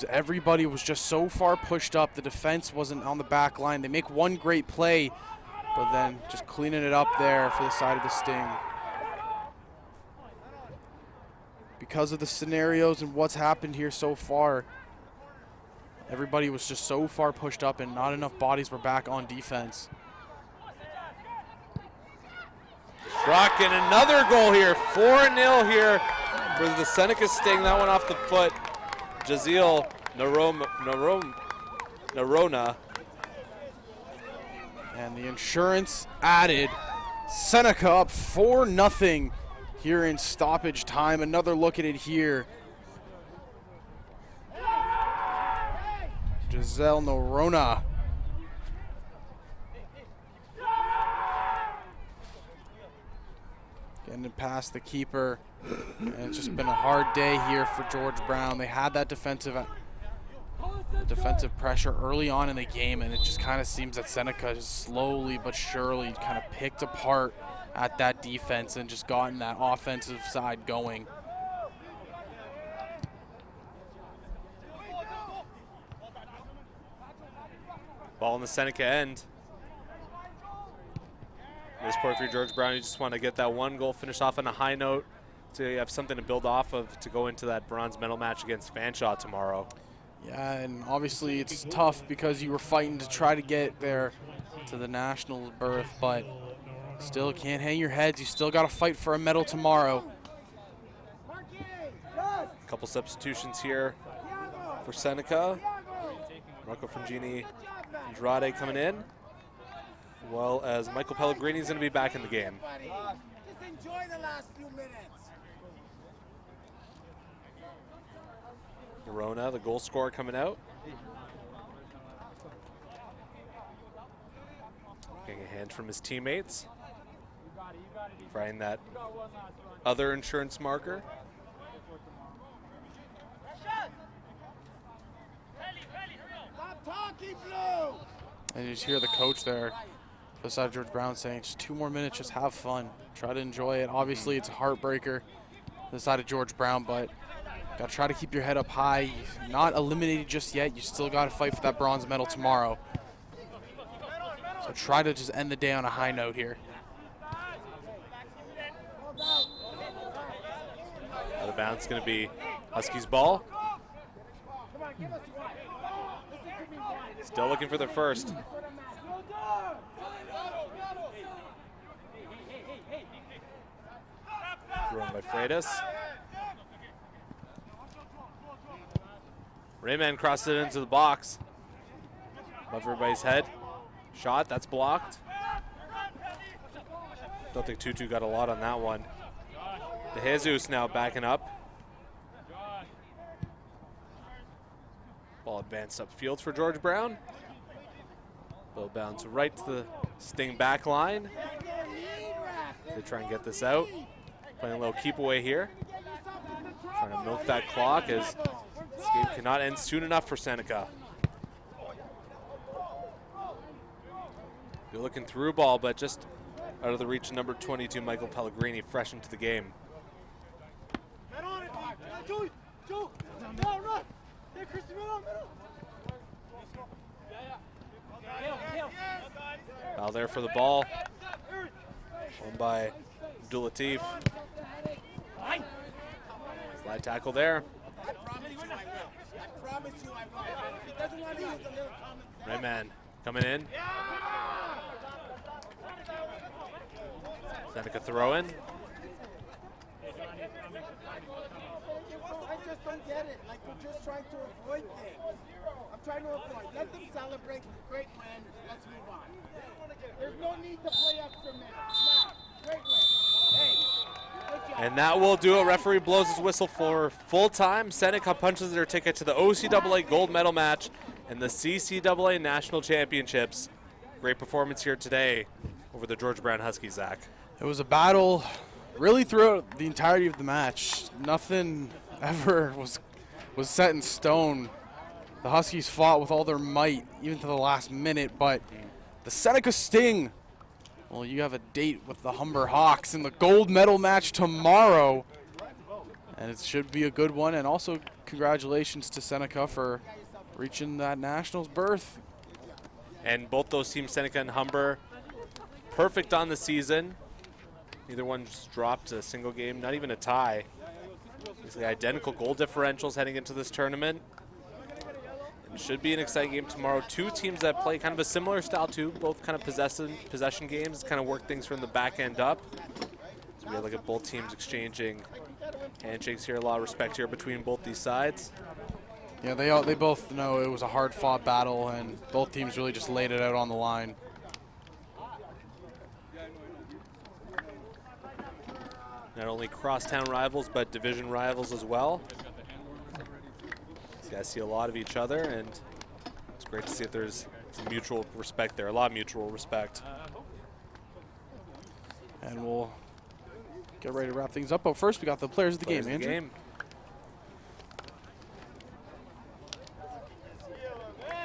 Everybody was just so far pushed up. The defense wasn't on the back line. They make one great play, but then just cleaning it up there for the side of the Sting. Because of the scenarios and what's happened here so far, everybody was just so far pushed up and not enough bodies were back on defense. Brock, and another goal here. 4-0 here for the Seneca Sting. That one off the foot. Jaziel Narona. And the insurance added. Seneca up 4-0 here in stoppage time. Another look at it here. Giselle Narona. Getting it past the keeper. And it's just been a hard day here for George Brown. They had that defensive pressure early on in the game, and it just kind of seems that Seneca has slowly but surely kind of picked apart at that defense and just gotten that offensive side going. Ball in the Seneca end. At this point for George Brown, you just want to get that one goal finished off on a high note to have something to build off of to go into that bronze medal match against Fanshawe tomorrow. Yeah, and obviously it's tough because you were fighting to try to get there to the national berth, but still can't hang your heads. You still got to fight for a medal tomorrow. A couple substitutions here for Seneca. Marco Frangini, Andrade coming in, as well as Michael Pellegrini is going to be back in the game. Just enjoy the last few minutes. Narona, the goal scorer, coming out. Getting a hand from his teammates. Trying that other insurance marker. Stop talking, Blue. And you just hear the coach there beside George Brown saying, just 2 more minutes, just have fun. Try to enjoy it. Obviously, it's a heartbreaker to the side of George Brown, but got to try to keep your head up high. You're not eliminated just yet. You still got to fight for that bronze medal tomorrow. So try to just end the day on a high note here. Out of bounds going to be Huskies ball. Still looking for the first. Thrown by Freitas. Rayman crossed it into the box. Above everybody's head. Shot, that's blocked. Don't think Tutu got a lot on that one. De Jesus now backing up. Ball advanced upfield for George Brown. Ball bounce right to the Sting back line. They try and get this out. Playing a little keep away here. Trying to milk that clock as this game cannot end soon enough for Seneca. Good looking through ball, but just out of the reach of number 22, Michael Pellegrini, fresh into the game. Foul there for the ball. Won by Abdulatif. Slide tackle there. I promise you I will. I promise you I will. If he doesn't want to use a little common sense. Red man coming in. Seneca throw in. I just don't get it. Like, we're just trying to avoid things. I'm trying to avoid. Let them celebrate. Great win. Let's move on. There's no need to play extra minutes. Nah, great win. Hey, good job. And that will do it. Referee blows his whistle for full time. Seneca punches their ticket to the OCAA gold medal match and the CCAA national championships. Great performance here today over the George Brown Huskies, Zach. It was a battle really throughout the entirety of the match. Nothing ever was set in stone. The Huskies fought with all their might, even to the last minute, but the Seneca Sting, well, you have a date with the Humber Hawks in the gold medal match tomorrow, and it should be a good one. And also congratulations to Seneca for reaching that nationals berth. And both those teams, Seneca and Humber, perfect on the season. Neither one just dropped a single game, not even a tie. Basically identical goal differentials heading into this tournament. It should be an exciting game tomorrow. Two teams that play kind of a similar style too, both kind of possession games, kind of work things from the back end up. So we look at both teams exchanging handshakes here, a lot of respect here between both these sides. Yeah, they both know it was a hard-fought battle, and both teams really just laid it out on the line. Not only crosstown rivals, but division rivals as well. These guys see a lot of each other, and it's great to see that there's some mutual respect there, a lot of mutual respect. And we'll get ready to wrap things up. But first, we got the players of the game, Andrew.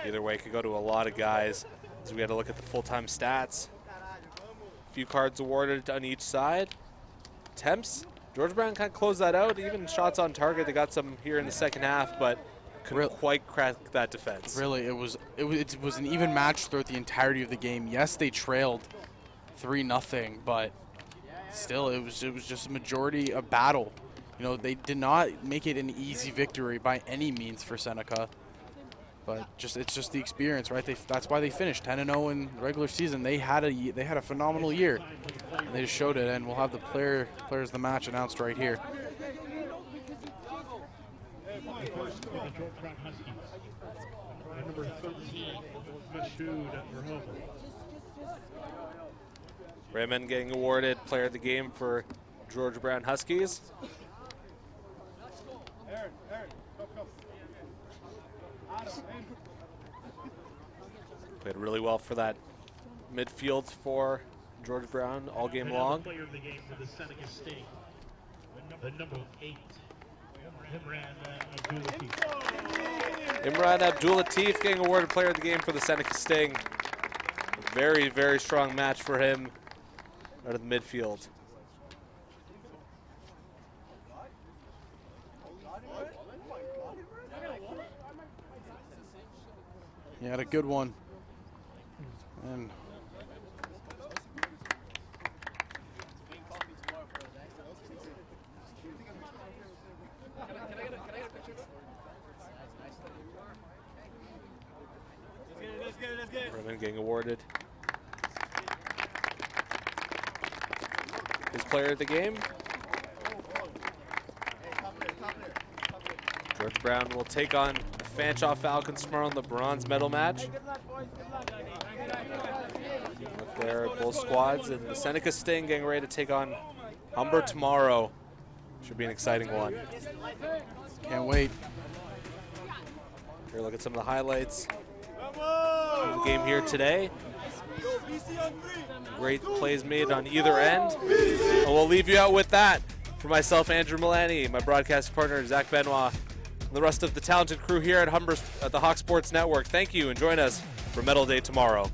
Either way, it could go to a lot of guys as we had to look at the full-time stats. A few cards awarded on each side. Attempts, George Brown kind of closed that out. Even shots on target, they got some here in the second half, but couldn't quite crack that defense. Really, it was an even match throughout the entirety of the game. Yes, they trailed 3-0, but still, it was just a majority of battle. You know, they did not make it an easy victory by any means for Seneca. But it's just the experience, right? That's why they finished 10-0 in the regular season. They had a phenomenal year, and they just showed it. And we'll have the players of the match announced right here. First for the George Brown Huskies, number 13, Mashoud Verhoeven. Raymond getting awarded player of the game for George Brown Huskies. Played really well for that midfield for George Brown all game long. Player of the game for the Seneca Sting, the number 8, Imran Abdulatif. Imran Abdulatif getting awarded player of the game for the Seneca Sting. A very, very strong match for him out of the midfield. He had a good one. And Raymond getting awarded his player of the game. George Brown will take on the Fanshawe Falcons tomorrow in the bronze medal match. Look there at both squads, and the Seneca Sting getting ready to take on Humber tomorrow. Should be an exciting one. can't wait. Here, look at some of the highlights of the game here today. Great plays made on either end. And we'll leave you out with that. For myself, Andrew Milani, my broadcast partner, Zach Benoit, and the rest of the talented crew here at the Hawk Sports Network. Thank you, and join us for Medal Day tomorrow.